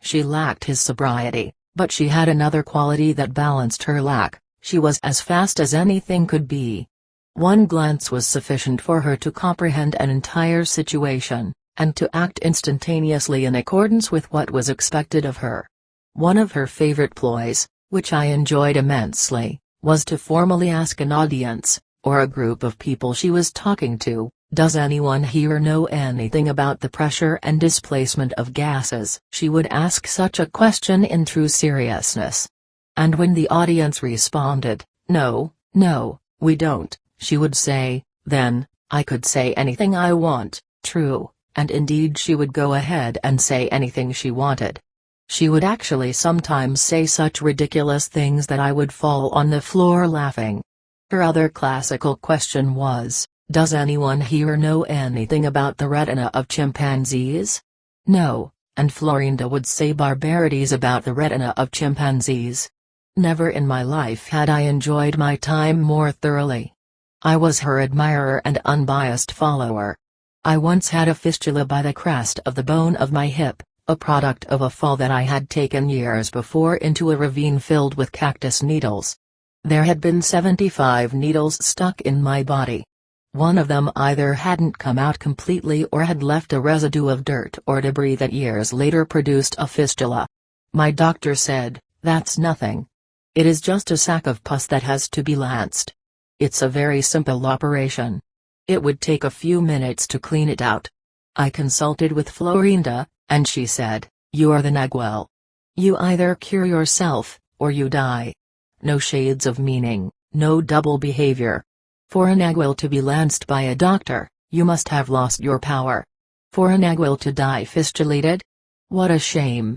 She lacked his sobriety, but she had another quality that balanced her lack: she was as fast as anything could be. One glance was sufficient for her to comprehend an entire situation, and to act instantaneously in accordance with what was expected of her. One of her favorite ploys, which I enjoyed immensely, was to formally ask an audience, or a group of people she was talking to, "Does anyone here know anything about the pressure and displacement of gases?" She would ask such a question in true seriousness. And when the audience responded, "No, no, we don't," she would say, "Then, I could say anything I want." True, and indeed she would go ahead and say anything she wanted. She would actually sometimes say such ridiculous things that I would fall on the floor laughing. Her other classical question was, "Does anyone here know anything about the retina of chimpanzees?" "No," and Florinda would say barbarities about the retina of chimpanzees. Never in my life had I enjoyed my time more thoroughly. I was her admirer and unbiased follower. I once had a fistula by the crest of the bone of my hip, a product of a fall that I had taken years before into a ravine filled with cactus needles. There had been 75 needles stuck in my body. One of them either hadn't come out completely or had left a residue of dirt or debris that years later produced a fistula. My doctor said, "That's nothing. It is just a sack of pus that has to be lanced. It's a very simple operation. It would take a few minutes to clean it out." I consulted with Florinda, and she said, "You are the Nagual. You either cure yourself, or you die. no shades of meaning, no double behavior. For an egg will to be lanced by a doctor, you must have lost your power. For an egg will to die fistulated? What a shame!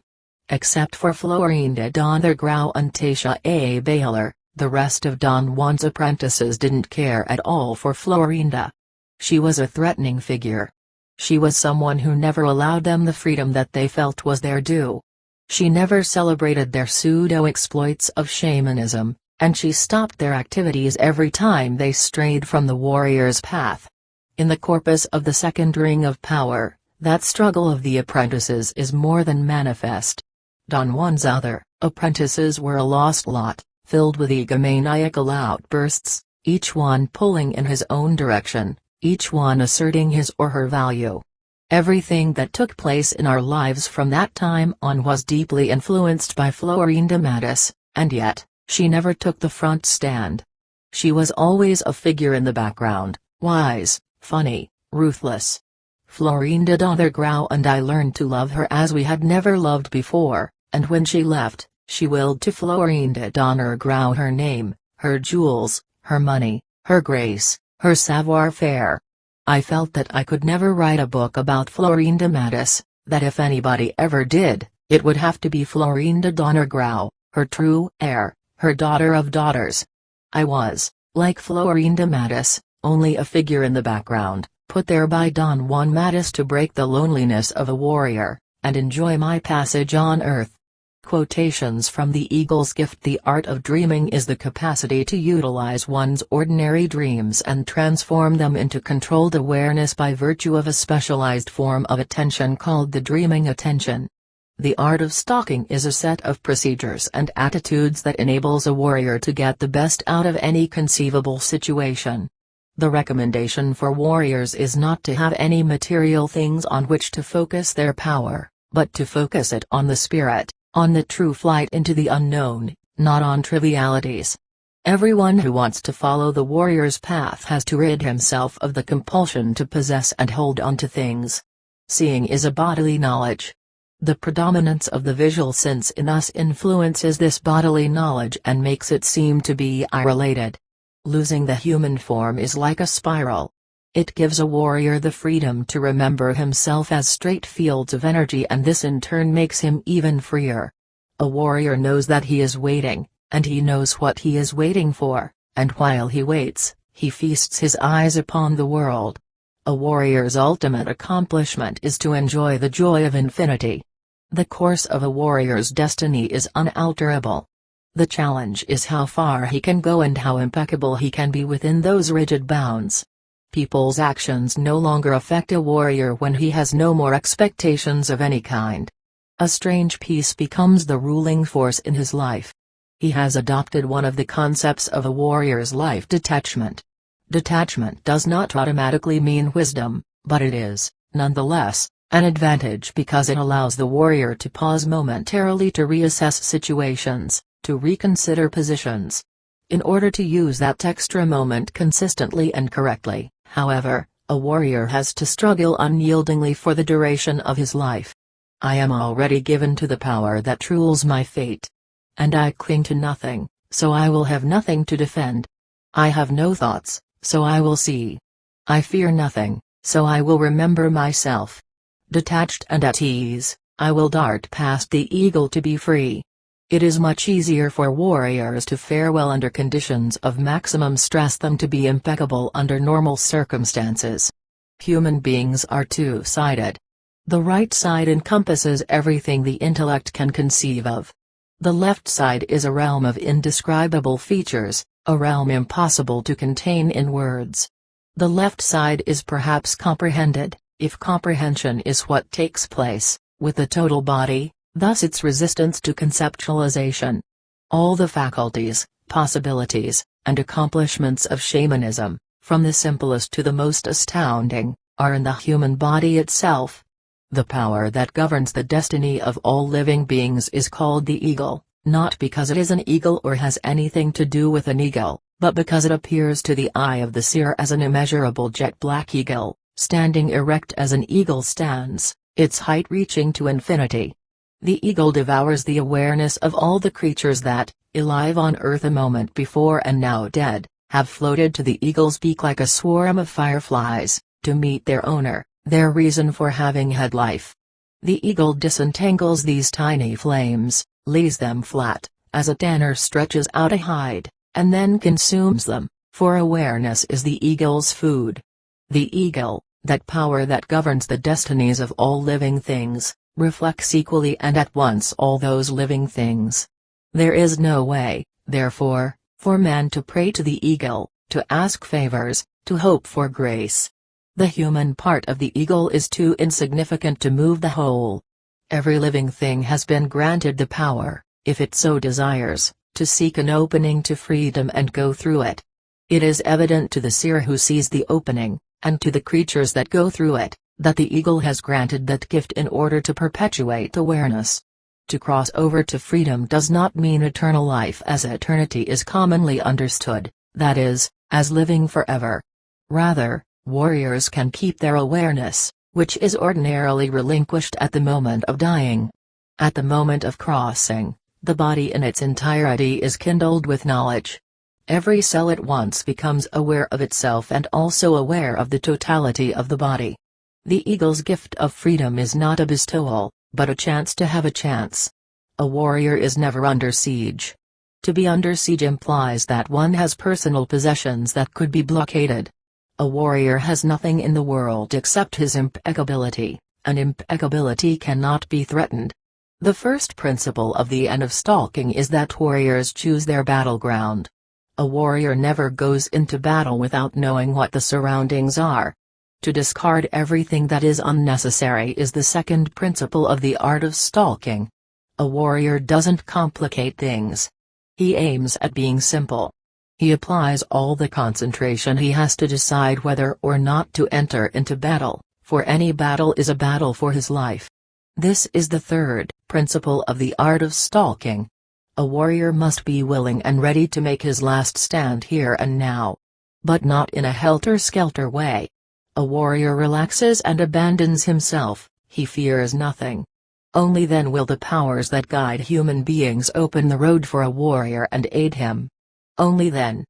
Except for Florinda Donner Grau and Tasha A. Baylor, the rest of Don Juan's apprentices didn't care at all for Florinda. She was a threatening figure. She was someone who never allowed them the freedom that they felt was their due. She never celebrated their pseudo-exploits of shamanism, and she stopped their activities every time they strayed from the warrior's path. In the corpus of the second ring of power, that struggle of the apprentices is more than manifest. Don Juan's other apprentices were a lost lot, filled with egomaniacal outbursts, each one pulling in his own direction, each one asserting his or her value. Everything that took place in our lives from that time on was deeply influenced by Florinda Mattis, and yet, she never took the front stand. She was always a figure in the background, wise, funny, ruthless. Florinda Donner Grau and I learned to love her as we had never loved before, and when she left, she willed to Florinda Donner Grau her name, her jewels, her money, her grace, her savoir-faire. I felt that I could never write a book about Florinda Mattis, that if anybody ever did, it would have to be Florinda Donner Grau, her true heir, her daughter of daughters. I was, like Florinda Mattis, only a figure in the background, put there by Don Juan Mattis to break the loneliness of a warrior, and enjoy my passage on earth. Quotations from The Eagle's Gift. The art of dreaming is the capacity to utilize one's ordinary dreams and transform them into controlled awareness by virtue of a specialized form of attention called the dreaming attention. The art of stalking is a set of procedures and attitudes that enables a warrior to get the best out of any conceivable situation. The recommendation for warriors is not to have any material things on which to focus their power, but to focus it on the spirit, on the true flight into the unknown, not on trivialities. Everyone who wants to follow the warrior's path has to rid himself of the compulsion to possess and hold on to things. Seeing is a bodily knowledge. The predominance of the visual sense in us influences this bodily knowledge and makes it seem to be eye-related. Losing the human form is like a spiral. It gives a warrior the freedom to remember himself as straight fields of energy, and this in turn makes him even freer. A warrior knows that he is waiting, and he knows what he is waiting for, and while he waits, he feasts his eyes upon the world. A warrior's ultimate accomplishment is to enjoy the joy of infinity. The course of a warrior's destiny is unalterable. The challenge is how far he can go and how impeccable he can be within those rigid bounds. People's actions no longer affect a warrior when he has no more expectations of any kind. A strange peace becomes the ruling force in his life. He has adopted one of the concepts of a warrior's life: detachment. Detachment does not automatically mean wisdom, but it is, nonetheless, an advantage because it allows the warrior to pause momentarily to reassess situations, to reconsider positions. In order to use that extra moment consistently and correctly, however, a warrior has to struggle unyieldingly for the duration of his life. I am already given to the power that rules my fate. And I cling to nothing, so I will have nothing to defend. I have no thoughts, so I will see. I fear nothing, so I will remember myself. Detached and at ease, I will dart past the eagle to be free. It is much easier for warriors to fare well under conditions of maximum stress than to be impeccable under normal circumstances. Human beings are two-sided. The right side encompasses everything the intellect can conceive of. The left side is a realm of indescribable features, a realm impossible to contain in words. The left side is perhaps comprehended, if comprehension is what takes place, with the total body, thus its resistance to conceptualization. All the faculties, possibilities, and accomplishments of shamanism, from the simplest to the most astounding, are in the human body itself. The power that governs the destiny of all living beings is called the eagle, not because it is an eagle or has anything to do with an eagle, but because it appears to the eye of the seer as an immeasurable jet-black eagle, standing erect as an eagle stands, its height reaching to infinity. The eagle devours the awareness of all the creatures that, alive on earth a moment before and now dead, have floated to the eagle's beak like a swarm of fireflies, to meet their owner, their reason for having had life. The eagle disentangles these tiny flames, lays them flat, as a tanner stretches out a hide, and then consumes them, for awareness is the eagle's food. The eagle, that power that governs the destinies of all living things, reflects equally and at once all those living things. There is no way, therefore, for man to pray to the eagle, to ask favors, to hope for grace. The human part of the eagle is too insignificant to move the whole. Every living thing has been granted the power, if it so desires, to seek an opening to freedom and go through it. It is evident to the seer who sees the opening, and to the creatures that go through it, that the eagle has granted that gift in order to perpetuate awareness. To cross over to freedom does not mean eternal life as eternity is commonly understood, that is, as living forever. Rather, warriors can keep their awareness, which is ordinarily relinquished at the moment of dying. At the moment of crossing, the body in its entirety is kindled with knowledge. Every cell at once becomes aware of itself and also aware of the totality of the body. The eagle's gift of freedom is not a bestowal, but a chance to have a chance. A warrior is never under siege. To be under siege implies that one has personal possessions that could be blockaded. A warrior has nothing in the world except his impeccability, and impeccability cannot be threatened. The first principle of the end of stalking is that warriors choose their battleground. A warrior never goes into battle without knowing what the surroundings are. To discard everything that is unnecessary is the second principle of the art of stalking. A warrior doesn't complicate things. He aims at being simple. He applies all the concentration he has to decide whether or not to enter into battle, for any battle is a battle for his life. This is the third principle of the art of stalking. A warrior must be willing and ready to make his last stand here and now. But not in a helter-skelter way. A warrior relaxes and abandons himself, he fears nothing. Only then will the powers that guide human beings open the road for a warrior and aid him. Only then.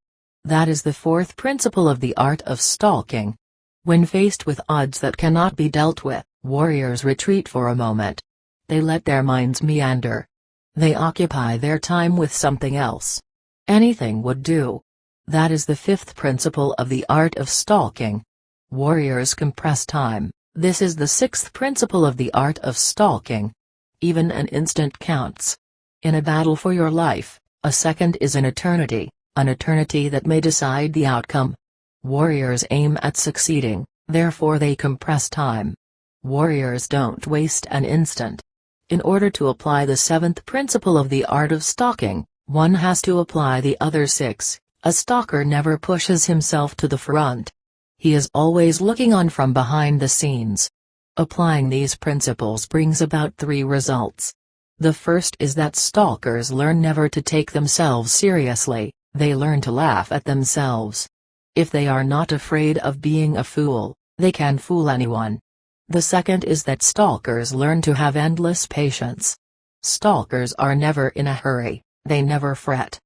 That is the fourth principle of the art of stalking. When faced with odds that cannot be dealt with, warriors retreat for a moment. They let their minds meander. They occupy their time with something else. Anything would do. That is the fifth principle of the art of stalking. Warriors compress time. This is the sixth principle of the art of stalking. Even an instant counts. In a battle for your life, a second is an eternity that may decide the outcome. Warriors aim at succeeding, therefore they compress time. Warriors don't waste an instant. In order to apply the seventh principle of the art of stalking, one has to apply the other six. A stalker never pushes himself to the front. He is always looking on from behind the scenes. Applying these principles brings about three results. The first is that stalkers learn never to take themselves seriously, they learn to laugh at themselves. If they are not afraid of being a fool, they can fool anyone. The second is that stalkers learn to have endless patience. Stalkers are never in a hurry, they never fret.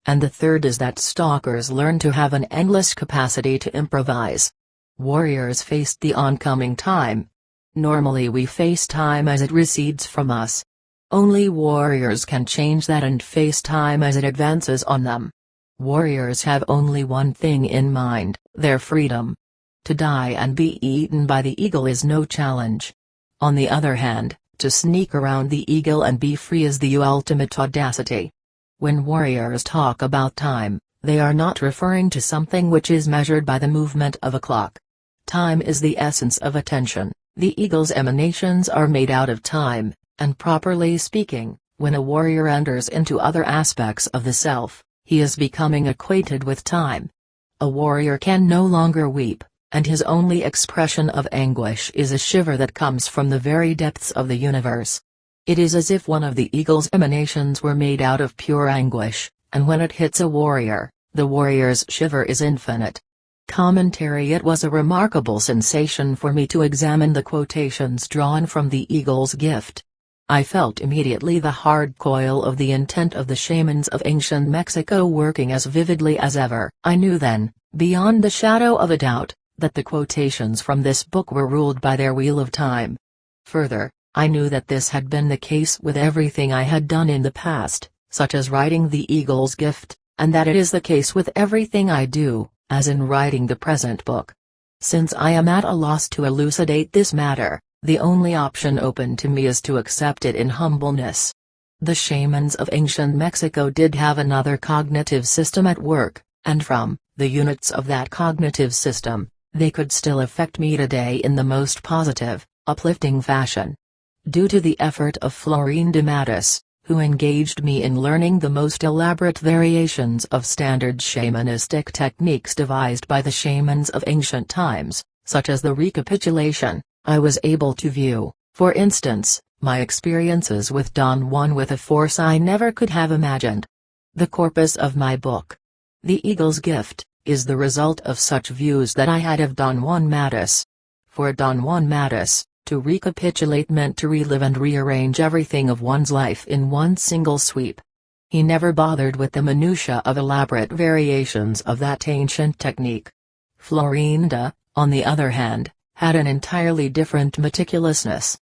And the third is that stalkers learn to have an endless capacity to improvise. Warriors faced the oncoming time. Normally we face time as it recedes from us. Only warriors can change that and face time as it advances on them. Warriors have only one thing in mind, their freedom. To die and be eaten by the eagle is no challenge. On the other hand, to sneak around the eagle and be free is the ultimate audacity. When warriors talk about time, they are not referring to something which is measured by the movement of a clock. Time is the essence of attention. The eagle's emanations are made out of time, and properly speaking, when a warrior enters into other aspects of the self, he is becoming acquainted with time. A warrior can no longer weep, and his only expression of anguish is a shiver that comes from the very depths of the universe. It is as if one of the eagle's emanations were made out of pure anguish, and when it hits a warrior, the warrior's shiver is infinite. Commentary. It was a remarkable sensation for me to examine the quotations drawn from the eagle's gift. I felt immediately the hard coil of the intent of the shamans of ancient Mexico working as vividly as ever. I knew then, beyond the shadow of a doubt, that the quotations from this book were ruled by their wheel of time. Further, I knew that this had been the case with everything I had done in the past, such as writing The Eagle's Gift, and that it is the case with everything I do, as in writing the present book. Since I am at a loss to elucidate this matter, the only option open to me is to accept it in humbleness. The shamans of ancient Mexico did have another cognitive system at work, and from the units of that cognitive system, they could still affect me today in the most positive, uplifting fashion. Due to the effort of Florine de Matus, who engaged me in learning the most elaborate variations of standard shamanistic techniques devised by the shamans of ancient times, such as the recapitulation, I was able to view, for instance, my experiences with Don Juan with a force I never could have imagined. The corpus of my book, The Eagle's Gift, is the result of such views that I had of Don Juan Matus. For Don Juan Matus, to recapitulate meant to relive and rearrange everything of one's life in one single sweep. He never bothered with the minutiae of elaborate variations of that ancient technique. Florinda, on the other hand, had an entirely different meticulousness.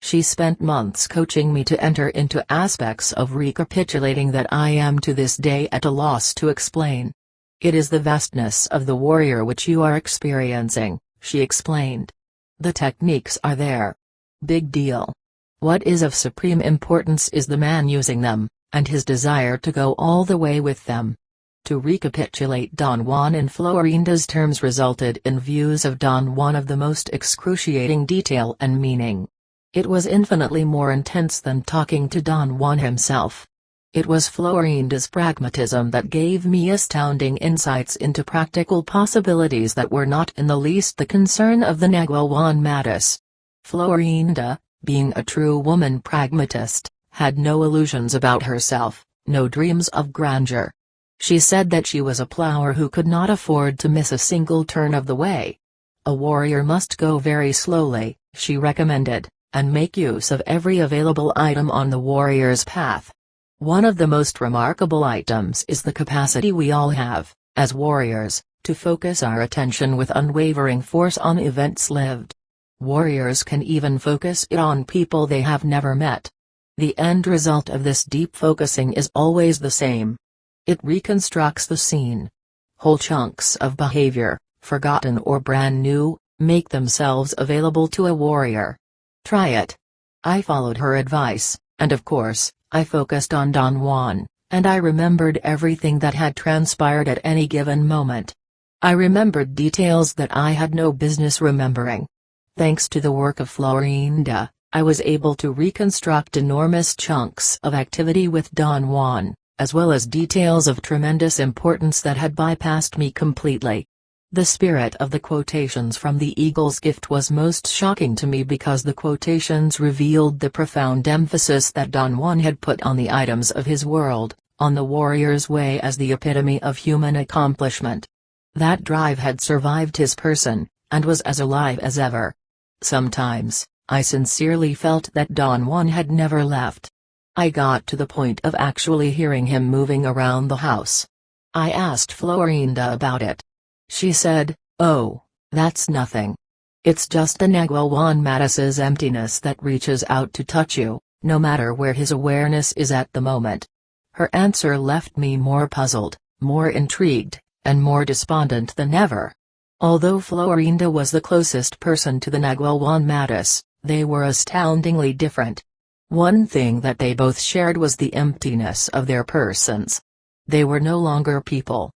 She spent months coaching me to enter into aspects of recapitulating that I am to this day at a loss to explain. It is the vastness of the warrior which you are experiencing, she explained. The techniques are there. Big deal. What is of supreme importance is the man using them, and his desire to go all the way with them. To recapitulate Don Juan in Florinda's terms resulted in views of Don Juan of the most excruciating detail and meaning. It was infinitely more intense than talking to Don Juan himself. It was Florinda's pragmatism that gave me astounding insights into practical possibilities that were not in the least the concern of the Nagual Juan Matus. Florinda, being a true woman pragmatist, had no illusions about herself, no dreams of grandeur. She said that she was a plower who could not afford to miss a single turn of the way. A warrior must go very slowly, she recommended, and make use of every available item on the warrior's path. One of the most remarkable items is the capacity we all have, as warriors, to focus our attention with unwavering force on events lived. Warriors can even focus it on people they have never met. The end result of this deep focusing is always the same. It reconstructs the scene. Whole chunks of behavior, forgotten or brand new, make themselves available to a warrior. Try it. I followed her advice, and of course, I focused on Don Juan, and I remembered everything that had transpired at any given moment. I remembered details that I had no business remembering. Thanks to the work of Florinda, I was able to reconstruct enormous chunks of activity with Don Juan, as well as details of tremendous importance that had bypassed me completely. The spirit of the quotations from The Eagle's Gift was most shocking to me because the quotations revealed the profound emphasis that Don Juan had put on the items of his world, on the warrior's way as the epitome of human accomplishment. That drive had survived his person, and was as alive as ever. Sometimes, I sincerely felt that Don Juan had never left. I got to the point of actually hearing him moving around the house. I asked Florinda about it. She said, "Oh, that's nothing. It's just the Nagual Juan Matus's emptiness that reaches out to touch you, no matter where his awareness is at the moment." Her answer left me more puzzled, more intrigued, and more despondent than ever. Although Florinda was the closest person to the Nagual Juan Matus, they were astoundingly different. One thing that they both shared was the emptiness of their persons. They were no longer people.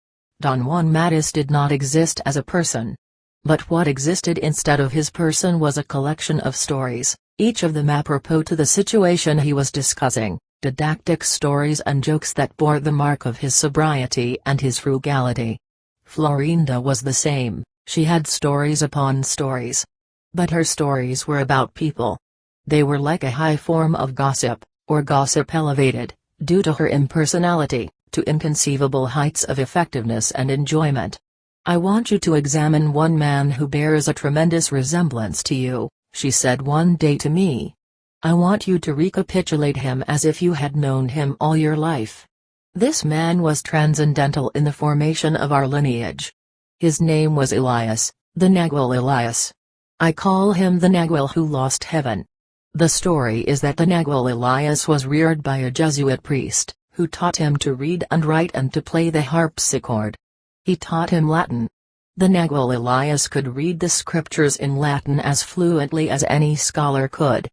Don Juan Matus did not exist as a person. But what existed instead of his person was a collection of stories, each of them apropos to the situation he was discussing, didactic stories and jokes that bore the mark of his sobriety and his frugality. Florinda was the same, she had stories upon stories. But her stories were about people. They were like a high form of gossip, or gossip elevated, due to her impersonality, to inconceivable heights of effectiveness and enjoyment. "I want you to examine one man who bears a tremendous resemblance to you," she said one day to me. I want you to recapitulate him as if you had known him all your life. This man was transcendental in the formation of our lineage. His name was Elias, the Nagual Elias. I call him the Nagual who lost heaven. The story is that the Nagual Elias was reared by a Jesuit priest, who taught him to read and write and to play the harpsichord. He taught him Latin. The Nagual Elias could read the scriptures in Latin as fluently as any scholar could.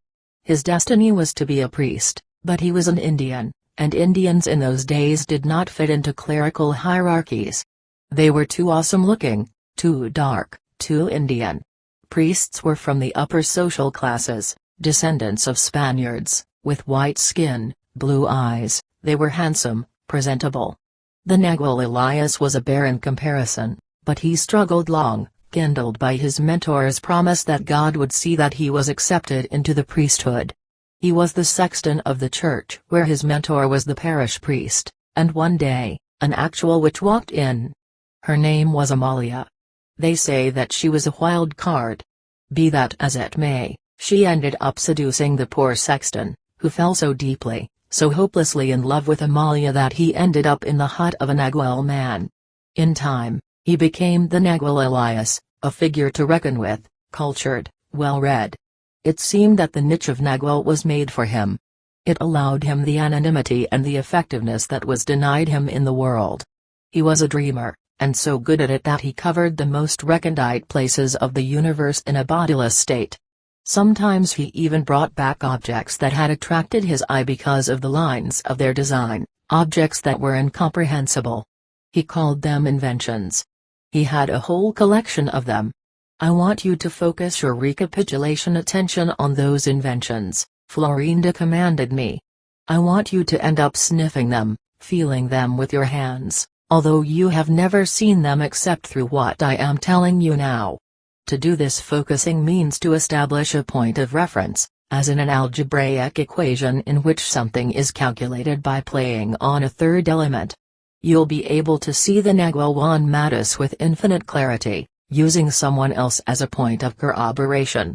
His destiny was to be a priest, but he was an Indian, and Indians in those days did not fit into clerical hierarchies. They were too awesome-looking, too dark, too Indian. Priests were from the upper social classes, descendants of Spaniards, with white skin, blue eyes. They were handsome, presentable. The Nagual Elias was a bear in comparison, but he struggled long, kindled by his mentor's promise that God would see that he was accepted into the priesthood. He was the sexton of the church where his mentor was the parish priest, and one day, an actual witch walked in. Her name was Amalia. They say that she was a wild card. Be that as it may, she ended up seducing the poor sexton, who fell so deeply, so hopelessly in love with Amalia that he ended up in the hut of a Nagual man. In time, he became the Nagual Elias, a figure to reckon with, cultured, well-read. It seemed that the niche of Nagual was made for him. It allowed him the anonymity and the effectiveness that was denied him in the world. He was a dreamer, and so good at it that he covered the most recondite places of the universe in a bodiless state. Sometimes he even brought back objects that had attracted his eye because of the lines of their design, objects that were incomprehensible. He called them inventions. He had a whole collection of them. I want you to focus your recapitulation attention on those inventions, Florinda commanded me. I want you to end up sniffing them, feeling them with your hands, although you have never seen them except through what I am telling you now. To do this, focusing means to establish a point of reference, as in an algebraic equation in which something is calculated by playing on a third element. You'll be able to see the Nagual Juan Matus with infinite clarity, using someone else as a point of corroboration.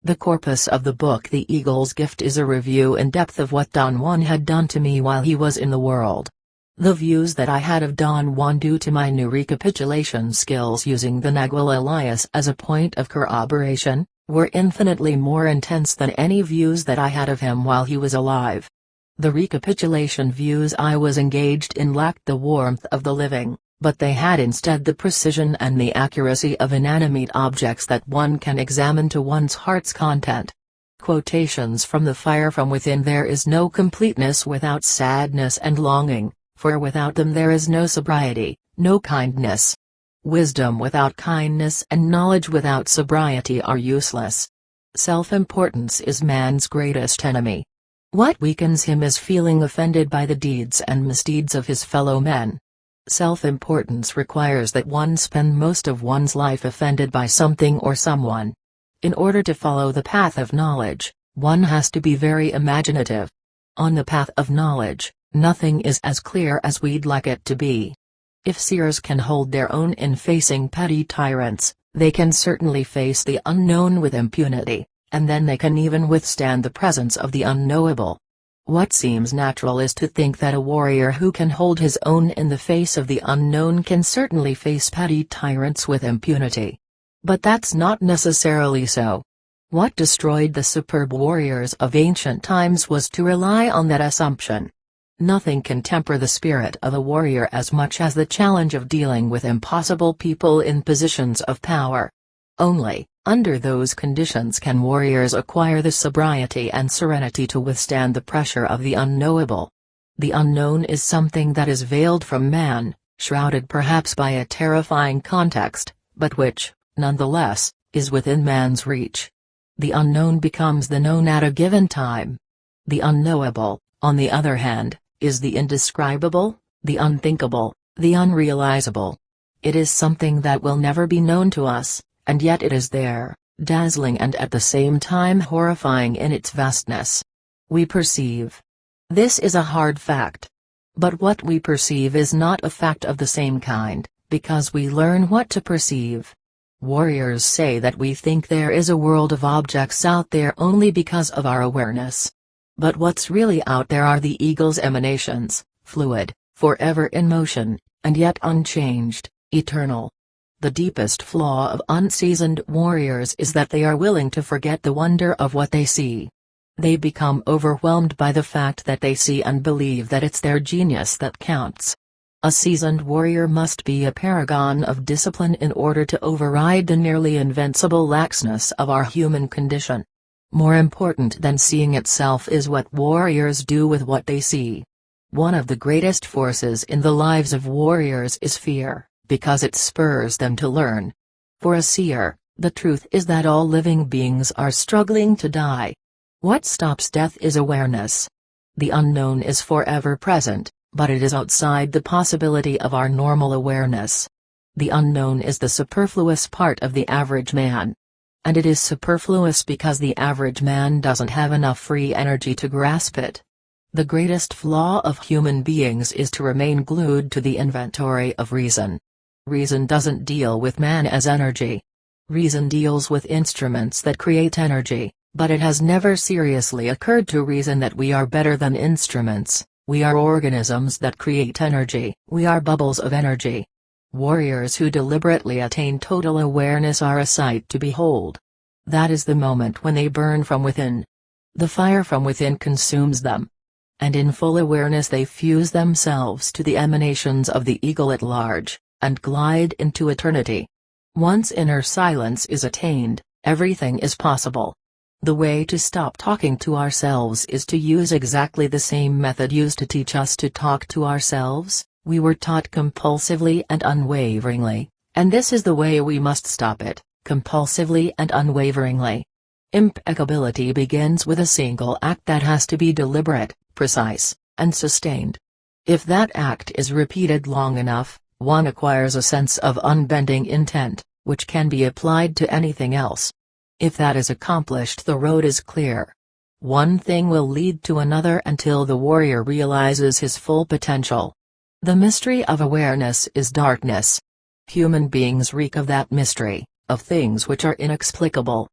The corpus of the book The Eagle's Gift is a review in depth of what Don Juan had done to me while he was in the world. The views that I had of Don Juan due to my new recapitulation skills using the Nagual Elias as a point of corroboration, were infinitely more intense than any views that I had of him while he was alive. The recapitulation views I was engaged in lacked the warmth of the living, but they had instead the precision and the accuracy of inanimate objects that one can examine to one's heart's content. Quotations from the Fire from Within: there is no completeness without sadness and longing, for without them there is no sobriety, no kindness. Wisdom without kindness and knowledge without sobriety are useless. Self-importance is man's greatest enemy. What weakens him is feeling offended by the deeds and misdeeds of his fellow men. Self-importance requires that one spend most of one's life offended by something or someone. In order to follow the path of knowledge, one has to be very imaginative. On the path of knowledge, nothing is as clear as we'd like it to be. If seers can hold their own in facing petty tyrants, they can certainly face the unknown with impunity, and then they can even withstand the presence of the unknowable. What seems natural is to think that a warrior who can hold his own in the face of the unknown can certainly face petty tyrants with impunity. But that's not necessarily so. What destroyed the superb warriors of ancient times was to rely on that assumption. Nothing can temper the spirit of a warrior as much as the challenge of dealing with impossible people in positions of power. Only, under those conditions can warriors acquire the sobriety and serenity to withstand the pressure of the unknowable. The unknown is something that is veiled from man, shrouded perhaps by a terrifying context, but which, nonetheless, is within man's reach. The unknown becomes the known at a given time. The unknowable, on the other hand, is the indescribable, the unthinkable, the unrealizable. It is something that will never be known to us, and yet it is there, dazzling and at the same time horrifying in its vastness. We perceive. This is a hard fact. But what we perceive is not a fact of the same kind, because we learn what to perceive. Warriors say that we think there is a world of objects out there only because of our awareness. But what's really out there are the eagle's emanations, fluid, forever in motion, and yet unchanged, eternal. The deepest flaw of unseasoned warriors is that they are willing to forget the wonder of what they see. They become overwhelmed by the fact that they see and believe that it's their genius that counts. A seasoned warrior must be a paragon of discipline in order to override the nearly invincible laxness of our human condition. More important than seeing itself is what warriors do with what they see. One of the greatest forces in the lives of warriors is fear, because it spurs them to learn. For a seer, the truth is that all living beings are struggling to die. What stops death is awareness. The unknown is forever present, but it is outside the possibility of our normal awareness. The unknown is the superfluous part of the average man. And it is superfluous because the average man doesn't have enough free energy to grasp it. The greatest flaw of human beings is to remain glued to the inventory of reason. Reason doesn't deal with man as energy. Reason deals with instruments that create energy, but it has never seriously occurred to reason that we are better than instruments. We are organisms that create energy. We are bubbles of energy. Warriors who deliberately attain total awareness are a sight to behold. That is the moment when they burn from within. The fire from within consumes them. And in full awareness they fuse themselves to the emanations of the eagle at large, and glide into eternity. Once inner silence is attained, everything is possible. The way to stop talking to ourselves is to use exactly the same method used to teach us to talk to ourselves. We were taught compulsively and unwaveringly, and this is the way we must stop it, compulsively and unwaveringly. Impeccability begins with a single act that has to be deliberate, precise, and sustained. If that act is repeated long enough, one acquires a sense of unbending intent, which can be applied to anything else. If that is accomplished, the road is clear. One thing will lead to another until the warrior realizes his full potential. The mystery of awareness is darkness. Human beings reek of that mystery, of things which are inexplicable.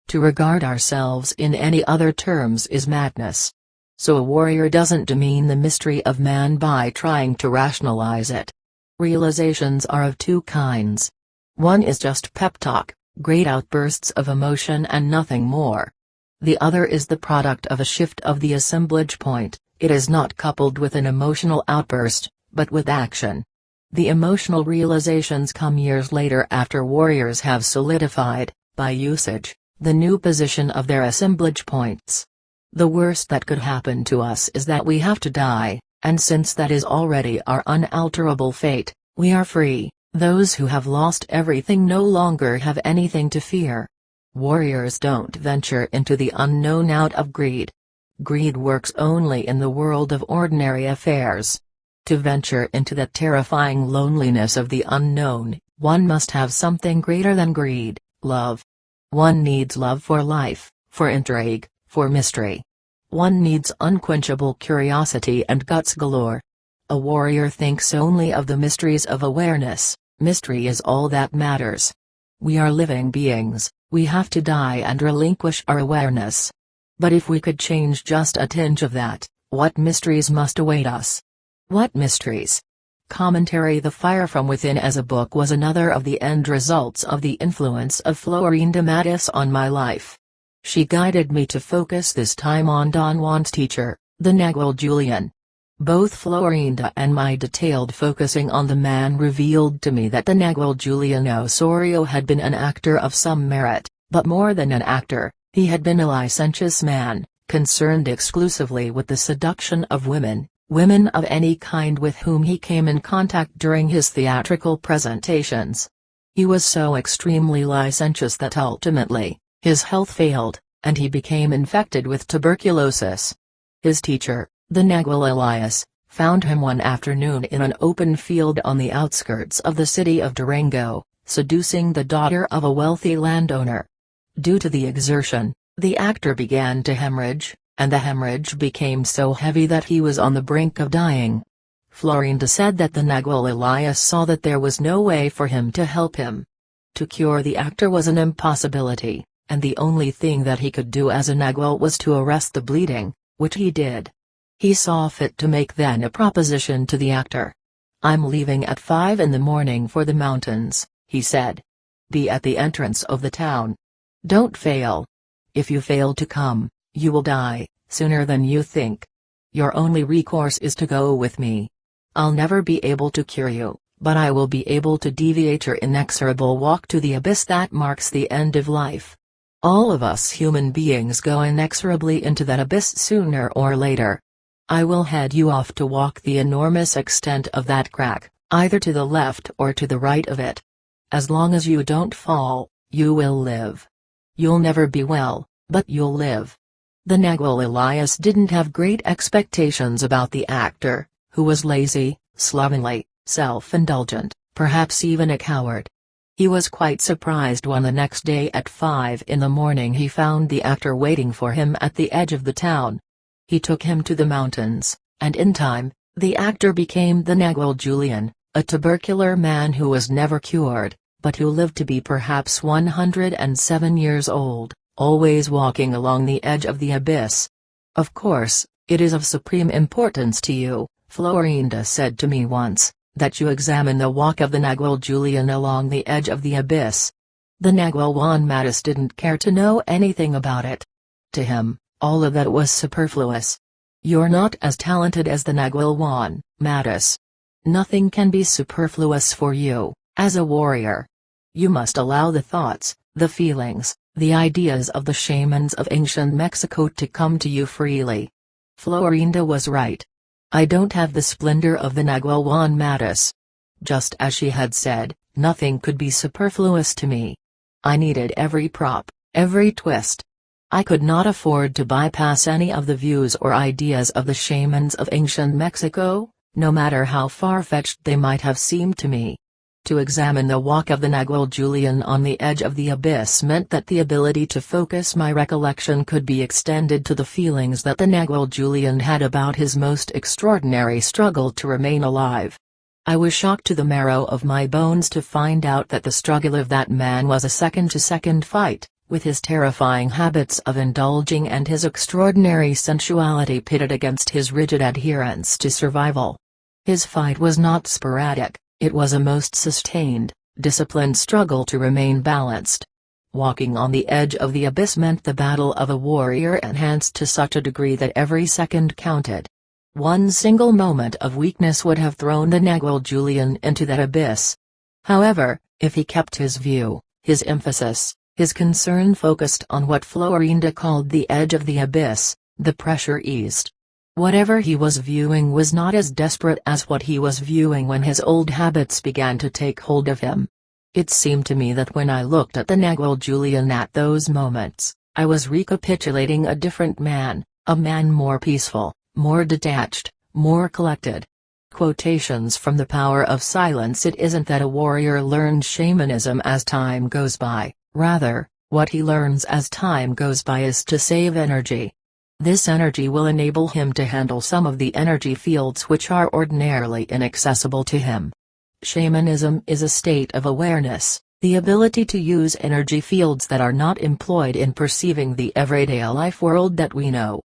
To regard ourselves in any other terms is madness. So a warrior doesn't demean the mystery of man by trying to rationalize it. Realizations are of two kinds. One is just pep talk, great outbursts of emotion and nothing more. The other is the product of a shift of the assemblage point. It is not coupled with an emotional outburst, but with action. The emotional realizations come years later after warriors have solidified, by usage, the new position of their assemblage points. The worst that could happen to us is that we have to die, and since that is already our unalterable fate, we are free. Those who have lost everything no longer have anything to fear. Warriors don't venture into the unknown out of greed. Greed works only in the world of ordinary affairs. To venture into the terrifying loneliness of the unknown, one must have something greater than greed, love. One needs love for life, for intrigue, for mystery. One needs unquenchable curiosity and guts galore. A warrior thinks only of the mysteries of awareness. Mystery is all that matters. We are living beings, we have to die and relinquish our awareness. But if we could change just a tinge of that, what mysteries must await us? What mysteries? Commentary: The Fire from Within as a book was another of the end results of the influence of Florinda Mattis on my life. She guided me to focus this time on Don Juan's teacher, the Nagual Julian. Both Florinda and my detailed focusing on the man revealed to me that the Nagual Julian Osorio had been an actor of some merit, but more than an actor, he had been a licentious man, concerned exclusively with the seduction of women of any kind with whom he came in contact during his theatrical presentations. He was so extremely licentious that ultimately, his health failed, and he became infected with tuberculosis. His teacher, the Nagual Elias, found him one afternoon in an open field on the outskirts of the city of Durango, seducing the daughter of a wealthy landowner. Due to the exertion, the actor began to hemorrhage, and the hemorrhage became so heavy that he was on the brink of dying. Florinda said that the Nagual Elias saw that there was no way for him to help him. To cure the actor was an impossibility, and the only thing that he could do as a Nagual was to arrest the bleeding, which he did. He saw fit to make then a proposition to the actor. "I'm leaving at 5 in the morning for the mountains," he said. "Be at the entrance of the town. Don't fail. If you fail to come, you will die, sooner than you think. Your only recourse is to go with me. I'll never be able to cure you, but I will be able to deviate your inexorable walk to the abyss that marks the end of life. All of us human beings go inexorably into that abyss sooner or later. I will head you off to walk the enormous extent of that crack, either to the left or to the right of it. As long as you don't fall, you will live. You'll never be well, but you'll live." The Nagual Elias didn't have great expectations about the actor, who was lazy, slovenly, self-indulgent, perhaps even a coward. He was quite surprised when the next day at 5 in the morning he found the actor waiting for him at the edge of the town. He took him to the mountains, and in time, the actor became the Nagual Julian, a tubercular man who was never cured, but who lived to be perhaps 107 years old, always walking along the edge of the abyss. "Of course, it is of supreme importance to you," Florinda said to me once, "that you examine the walk of the Nagual Julian along the edge of the abyss." The Nagual Juan Matus didn't care to know anything about it. To him, all of that was superfluous. "You're not as talented as the Nagual Juan Matus. Nothing can be superfluous for you, as a warrior. You must allow the thoughts, the feelings, the ideas of the shamans of ancient Mexico to come to you freely." Florinda was right. I don't have the splendor of the Nagual Juan Matus. Just as she had said, nothing could be superfluous to me. I needed every prop, every twist. I could not afford to bypass any of the views or ideas of the shamans of ancient Mexico, no matter how far-fetched they might have seemed to me. To examine the walk of the Nagual Julian on the edge of the abyss meant that the ability to focus my recollection could be extended to the feelings that the Nagual Julian had about his most extraordinary struggle to remain alive. I was shocked to the marrow of my bones to find out that the struggle of that man was a second-to-second fight, with his terrifying habits of indulging and his extraordinary sensuality pitted against his rigid adherence to survival. His fight was not sporadic. It was a most sustained, disciplined struggle to remain balanced. Walking on the edge of the abyss meant the battle of a warrior enhanced to such a degree that every second counted. One single moment of weakness would have thrown the Nagual Julian into that abyss. However, if he kept his view, his emphasis, his concern focused on what Florinda called the edge of the abyss, the pressure eased. Whatever he was viewing was not as desperate as what he was viewing when his old habits began to take hold of him. It seemed to me that when I looked at the Nagual Julian at those moments, I was recapitulating a different man, a man more peaceful, more detached, more collected. Quotations from The Power of Silence. It isn't that a warrior learns shamanism as time goes by, rather, what he learns as time goes by is to save energy. This energy will enable him to handle some of the energy fields which are ordinarily inaccessible to him. Shamanism is a state of awareness, the ability to use energy fields that are not employed in perceiving the everyday life world that we know.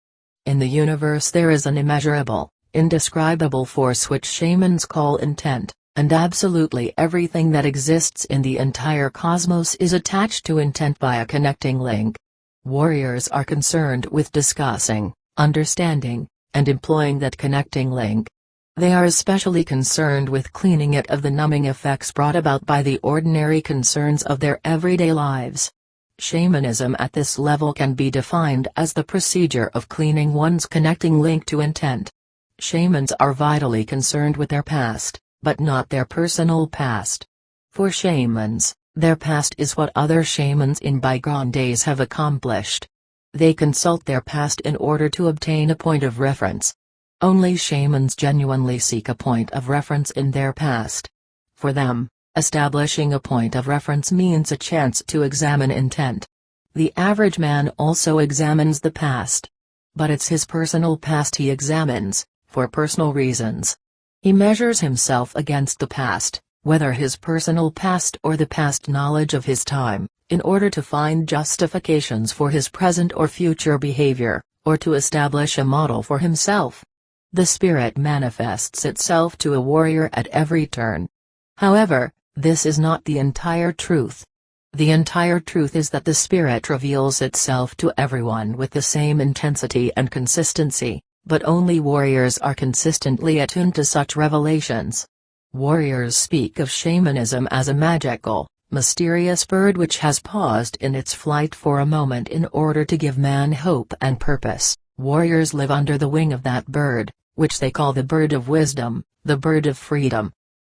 In the universe there is an immeasurable, indescribable force which shamans call intent, and absolutely everything that exists in the entire cosmos is attached to intent by a connecting link. Warriors are concerned with discussing, understanding, and employing that connecting link. They are especially concerned with cleaning it of the numbing effects brought about by the ordinary concerns of their everyday lives. Shamanism at this level can be defined as the procedure of cleaning one's connecting link to intent. Shamans are vitally concerned with their past, but not their personal past. For shamans, their past is what other shamans in bygone days have accomplished. They consult their past in order to obtain a point of reference. Only shamans genuinely seek a point of reference in their past. For them, establishing a point of reference means a chance to examine intent. The average man also examines the past. But it's his personal past he examines, for personal reasons. He measures himself against the past, whether his personal past or the past knowledge of his time, in order to find justifications for his present or future behavior, or to establish a model for himself. The spirit manifests itself to a warrior at every turn. However, this is not the entire truth. The entire truth is that the spirit reveals itself to everyone with the same intensity and consistency, but only warriors are consistently attuned to such revelations. Warriors speak of shamanism as a magical, mysterious bird which has paused in its flight for a moment in order to give man hope and purpose. Warriors live under the wing of that bird, which they call the bird of wisdom, the bird of freedom.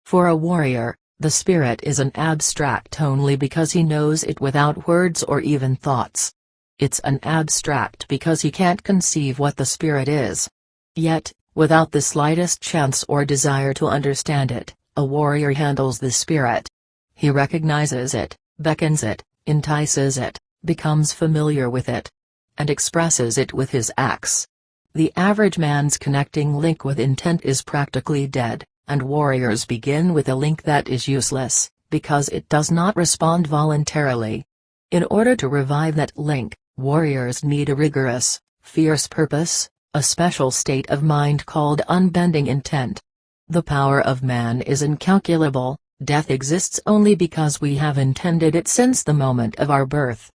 For a warrior, the spirit is an abstract only because he knows it without words or even thoughts. It's an abstract because he can't conceive what the spirit is. Yet, without the slightest chance or desire to understand it, a warrior handles the spirit. He recognizes it, beckons it, entices it, becomes familiar with it, and expresses it with his acts. The average man's connecting link with intent is practically dead, and warriors begin with a link that is useless, because it does not respond voluntarily. In order to revive that link, warriors need a rigorous, fierce purpose, a special state of mind called unbending intent. The power of man is incalculable. Death exists only because we have intended it since the moment of our birth.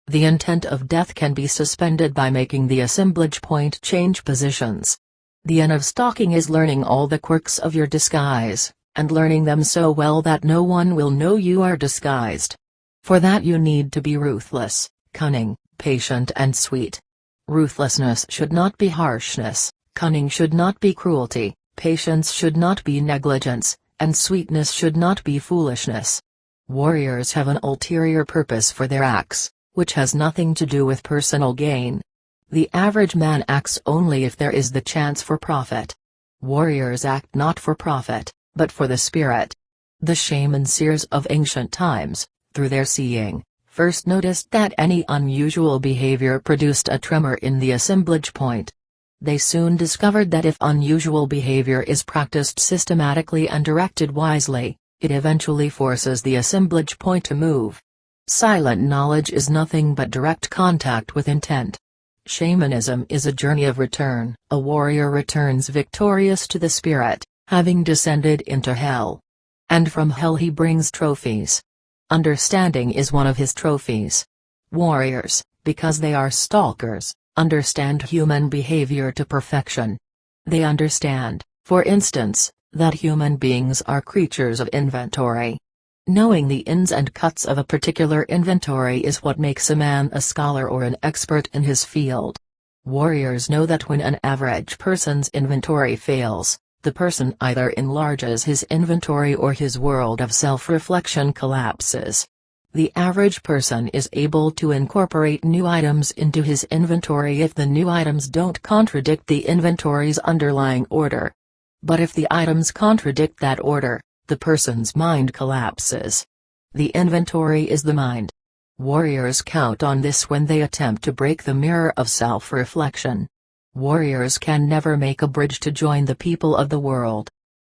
The intent of death can be suspended by making the assemblage point change positions. The end of stalking is learning all the quirks of your disguise, and learning them so well that no one will know you are disguised. For that you need to be ruthless, cunning, patient and sweet. Ruthlessness should not be harshness, cunning should not be cruelty, patience should not be negligence, and sweetness should not be foolishness. Warriors have an ulterior purpose for their acts, which has nothing to do with personal gain. The average man acts only if there is the chance for profit. Warriors act not for profit, but for the spirit. The shaman seers of ancient times, through their seeing, first noticed that any unusual behavior produced a tremor in the assemblage point. They soon discovered that if unusual behavior is practiced systematically and directed wisely, it eventually forces the assemblage point to move. Silent knowledge is nothing but direct contact with intent. Shamanism is a journey of return. A warrior returns victorious to the spirit, having descended into hell. And from hell he brings trophies. Understanding is one of his trophies. Warriors, because they are stalkers, understand human behavior to perfection. They understand, for instance, that human beings are creatures of inventory. Knowing the ins and cuts of a particular inventory is what makes a man a scholar or an expert in his field. Warriors know that when an average person's inventory fails, the person either enlarges his inventory or his world of self-reflection collapses. The average person is able to incorporate new items into his inventory if the new items don't contradict the inventory's underlying order. But if the items contradict that order, the person's mind collapses. The inventory is the mind. Warriors count on this when they attempt to break the mirror of self-reflection. Warriors can never make a bridge to join the people of the world.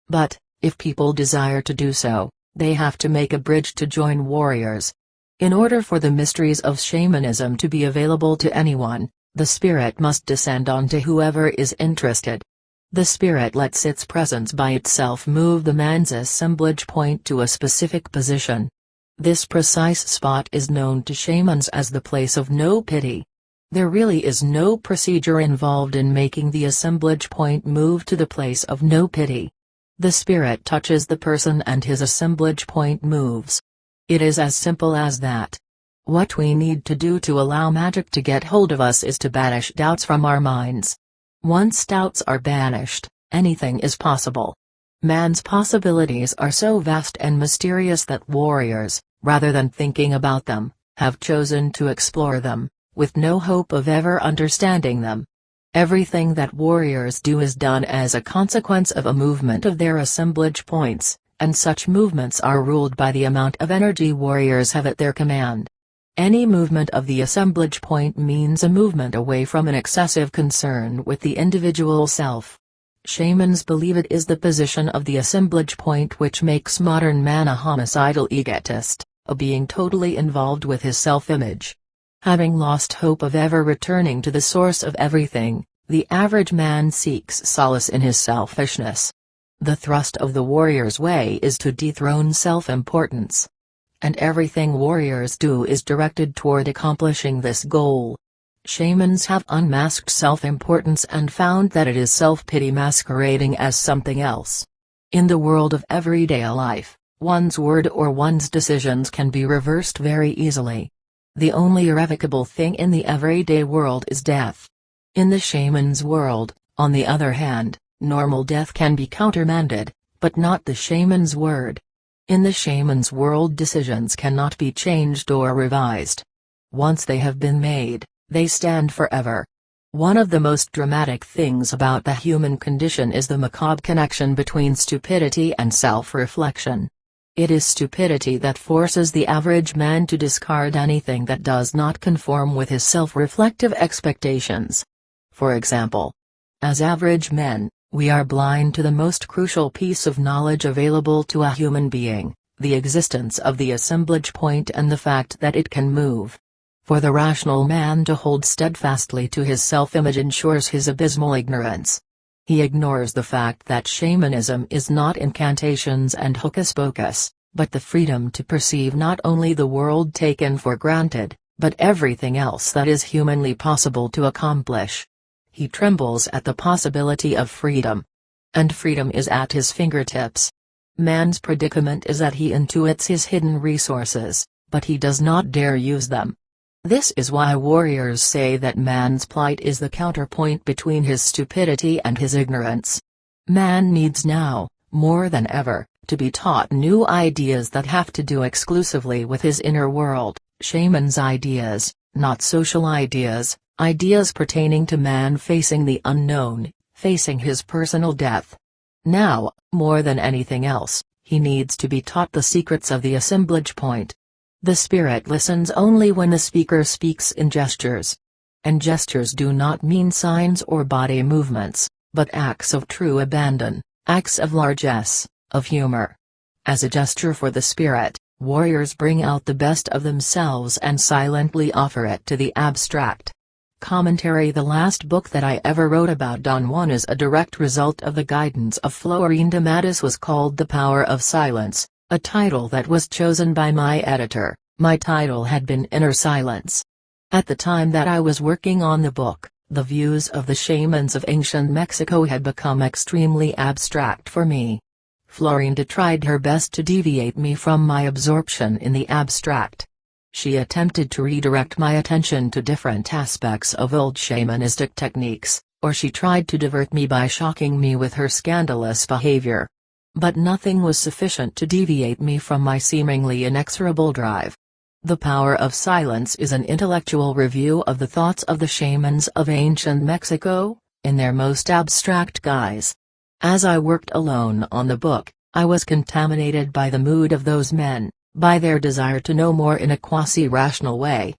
But, if people desire to do so, they have to make a bridge to join warriors. In order for the mysteries of shamanism to be available to anyone, the spirit must descend onto whoever is interested. The spirit lets its presence by itself move the man's assemblage point to a specific position. This precise spot is known to shamans as the place of no pity. There really is no procedure involved in making the assemblage point move to the place of no pity. The spirit touches the person and his assemblage point moves. It is as simple as that. What we need to do to allow magic to get hold of us is to banish doubts from our minds. Once doubts are banished, anything is possible. Man's possibilities are so vast and mysterious that warriors, rather than thinking about them, have chosen to explore them, with no hope of ever understanding them. Everything that warriors do is done as a consequence of a movement of their assemblage points, and such movements are ruled by the amount of energy warriors have at their command. Any movement of the assemblage point means a movement away from an excessive concern with the individual self. Shamans believe it is the position of the assemblage point which makes modern man a homicidal egotist, a being totally involved with his self-image. Having lost hope of ever returning to the source of everything, the average man seeks solace in his selfishness. The thrust of the warrior's way is to dethrone self-importance. And everything warriors do is directed toward accomplishing this goal. Shamans have unmasked self-importance and found that it is self-pity masquerading as something else. In the world of everyday life, one's word or one's decisions can be reversed very easily. The only irrevocable thing in the everyday world is death. In the shaman's world, on the other hand, normal death can be countermanded, but not the shaman's word. In the shaman's world, decisions cannot be changed or revised. Once they have been made, they stand forever. One of the most dramatic things about the human condition is the macabre connection between stupidity and self-reflection. It is stupidity that forces the average man to discard anything that does not conform with his self-reflective expectations. For example, as average men, we are blind to the most crucial piece of knowledge available to a human being, the existence of the assemblage point and the fact that it can move. For the rational man to hold steadfastly to his self-image ensures his abysmal ignorance. He ignores the fact that shamanism is not incantations and hocus-pocus, but the freedom to perceive not only the world taken for granted, but everything else that is humanly possible to accomplish. He trembles at the possibility of freedom. And freedom is at his fingertips. Man's predicament is that he intuits his hidden resources, but he does not dare use them. This is why warriors say that man's plight is the counterpoint between his stupidity and his ignorance. Man needs now, more than ever, to be taught new ideas that have to do exclusively with his inner world, shaman's ideas, not social ideas, ideas pertaining to man facing the unknown, facing his personal death. Now, more than anything else, he needs to be taught the secrets of the assemblage point. The spirit listens only when the speaker speaks in gestures. And gestures do not mean signs or body movements, but acts of true abandon, acts of largesse, of humor. As a gesture for the spirit, warriors bring out the best of themselves and silently offer it to the abstract. Commentary: the last book that I ever wrote about Don Juan is a direct result of the guidance of Florinda Mattis, was called The Power of Silence, a title that was chosen by my editor. My title had been Inner Silence. At the time that I was working on the book, the views of the shamans of ancient Mexico had become extremely abstract for me. Florinda tried her best to deviate me from my absorption in the abstract. She attempted to redirect my attention to different aspects of old shamanistic techniques, or she tried to divert me by shocking me with her scandalous behavior. But nothing was sufficient to deviate me from my seemingly inexorable drive. The Power of Silence is an intellectual review of the thoughts of the shamans of ancient Mexico, in their most abstract guise. As I worked alone on the book, I was contaminated by the mood of those men, by their desire to know more in a quasi-rational way.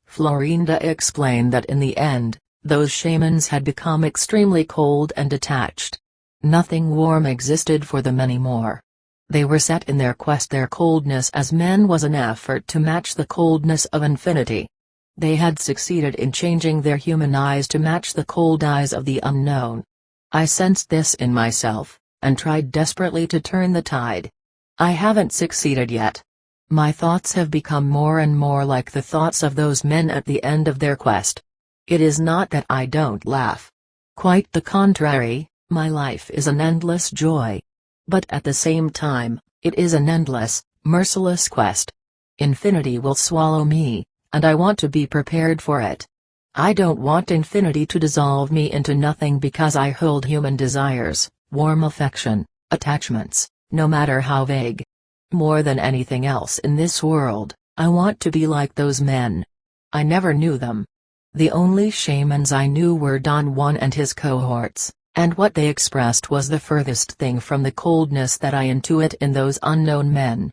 Florinda explained that in the end, those shamans had become extremely cold and detached. Nothing warm existed for them anymore. They were set in their quest. Their coldness as men was an effort to match the coldness of infinity. They had succeeded in changing their human eyes to match the cold eyes of the unknown. I sensed this in myself, and tried desperately to turn the tide. I haven't succeeded yet. My thoughts have become more and more like the thoughts of those men at the end of their quest. It is not that I don't laugh. Quite the contrary, my life is an endless joy. But at the same time, it is an endless, merciless quest. Infinity will swallow me, and I want to be prepared for it. I don't want infinity to dissolve me into nothing because I hold human desires, warm affection, attachments, no matter how vague. More than anything else in this world, I want to be like those men. I never knew them. The only shamans I knew were Don Juan and his cohorts, and what they expressed was the furthest thing from the coldness that I intuit in those unknown men.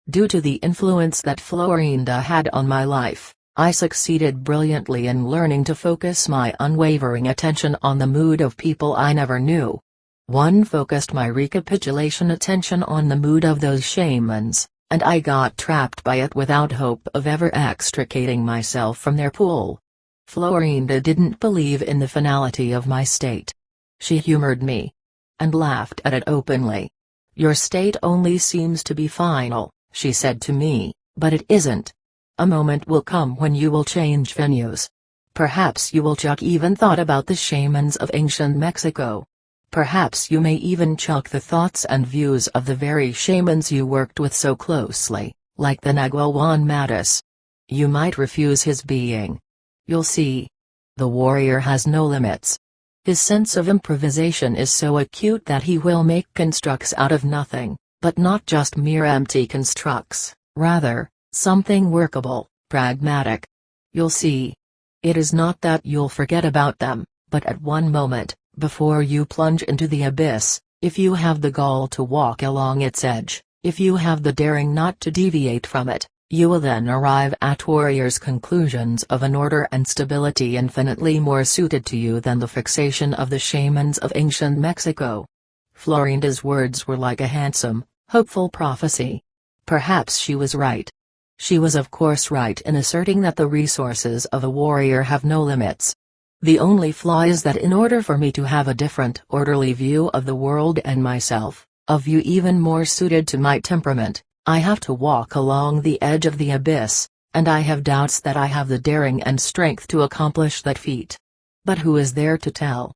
Due to the influence that Florinda had on my life, I succeeded brilliantly in learning to focus my unwavering attention on the mood of people I never knew. One focused my recapitulation attention on the mood of those shamans, and I got trapped by it without hope of ever extricating myself from their pull. Florinda didn't believe in the finality of my state. She humored me and laughed at it openly. "Your state only seems to be final," she said to me, "but it isn't. A moment will come when you will change venues. Perhaps you will chuck even thought about the shamans of ancient Mexico. Perhaps you may even chuck the thoughts and views of the very shamans you worked with so closely, like the Nagual Juan Matus. You might refuse his being. You'll see. The warrior has no limits. His sense of improvisation is so acute that he will make constructs out of nothing, but not just mere empty constructs, rather, something workable, pragmatic. You'll see. It is not that you'll forget about them, but at one moment, before you plunge into the abyss, if you have the gall to walk along its edge, if you have the daring not to deviate from it, you will then arrive at warriors' conclusions of an order and stability infinitely more suited to you than the fixation of the shamans of ancient Mexico." Florinda's words were like a handsome, hopeful prophecy. Perhaps she was right. She was of course right in asserting that the resources of a warrior have no limits. The only flaw is that in order for me to have a different orderly view of the world and myself, a view even more suited to my temperament, I have to walk along the edge of the abyss, and I have doubts that I have the daring and strength to accomplish that feat. But who is there to tell?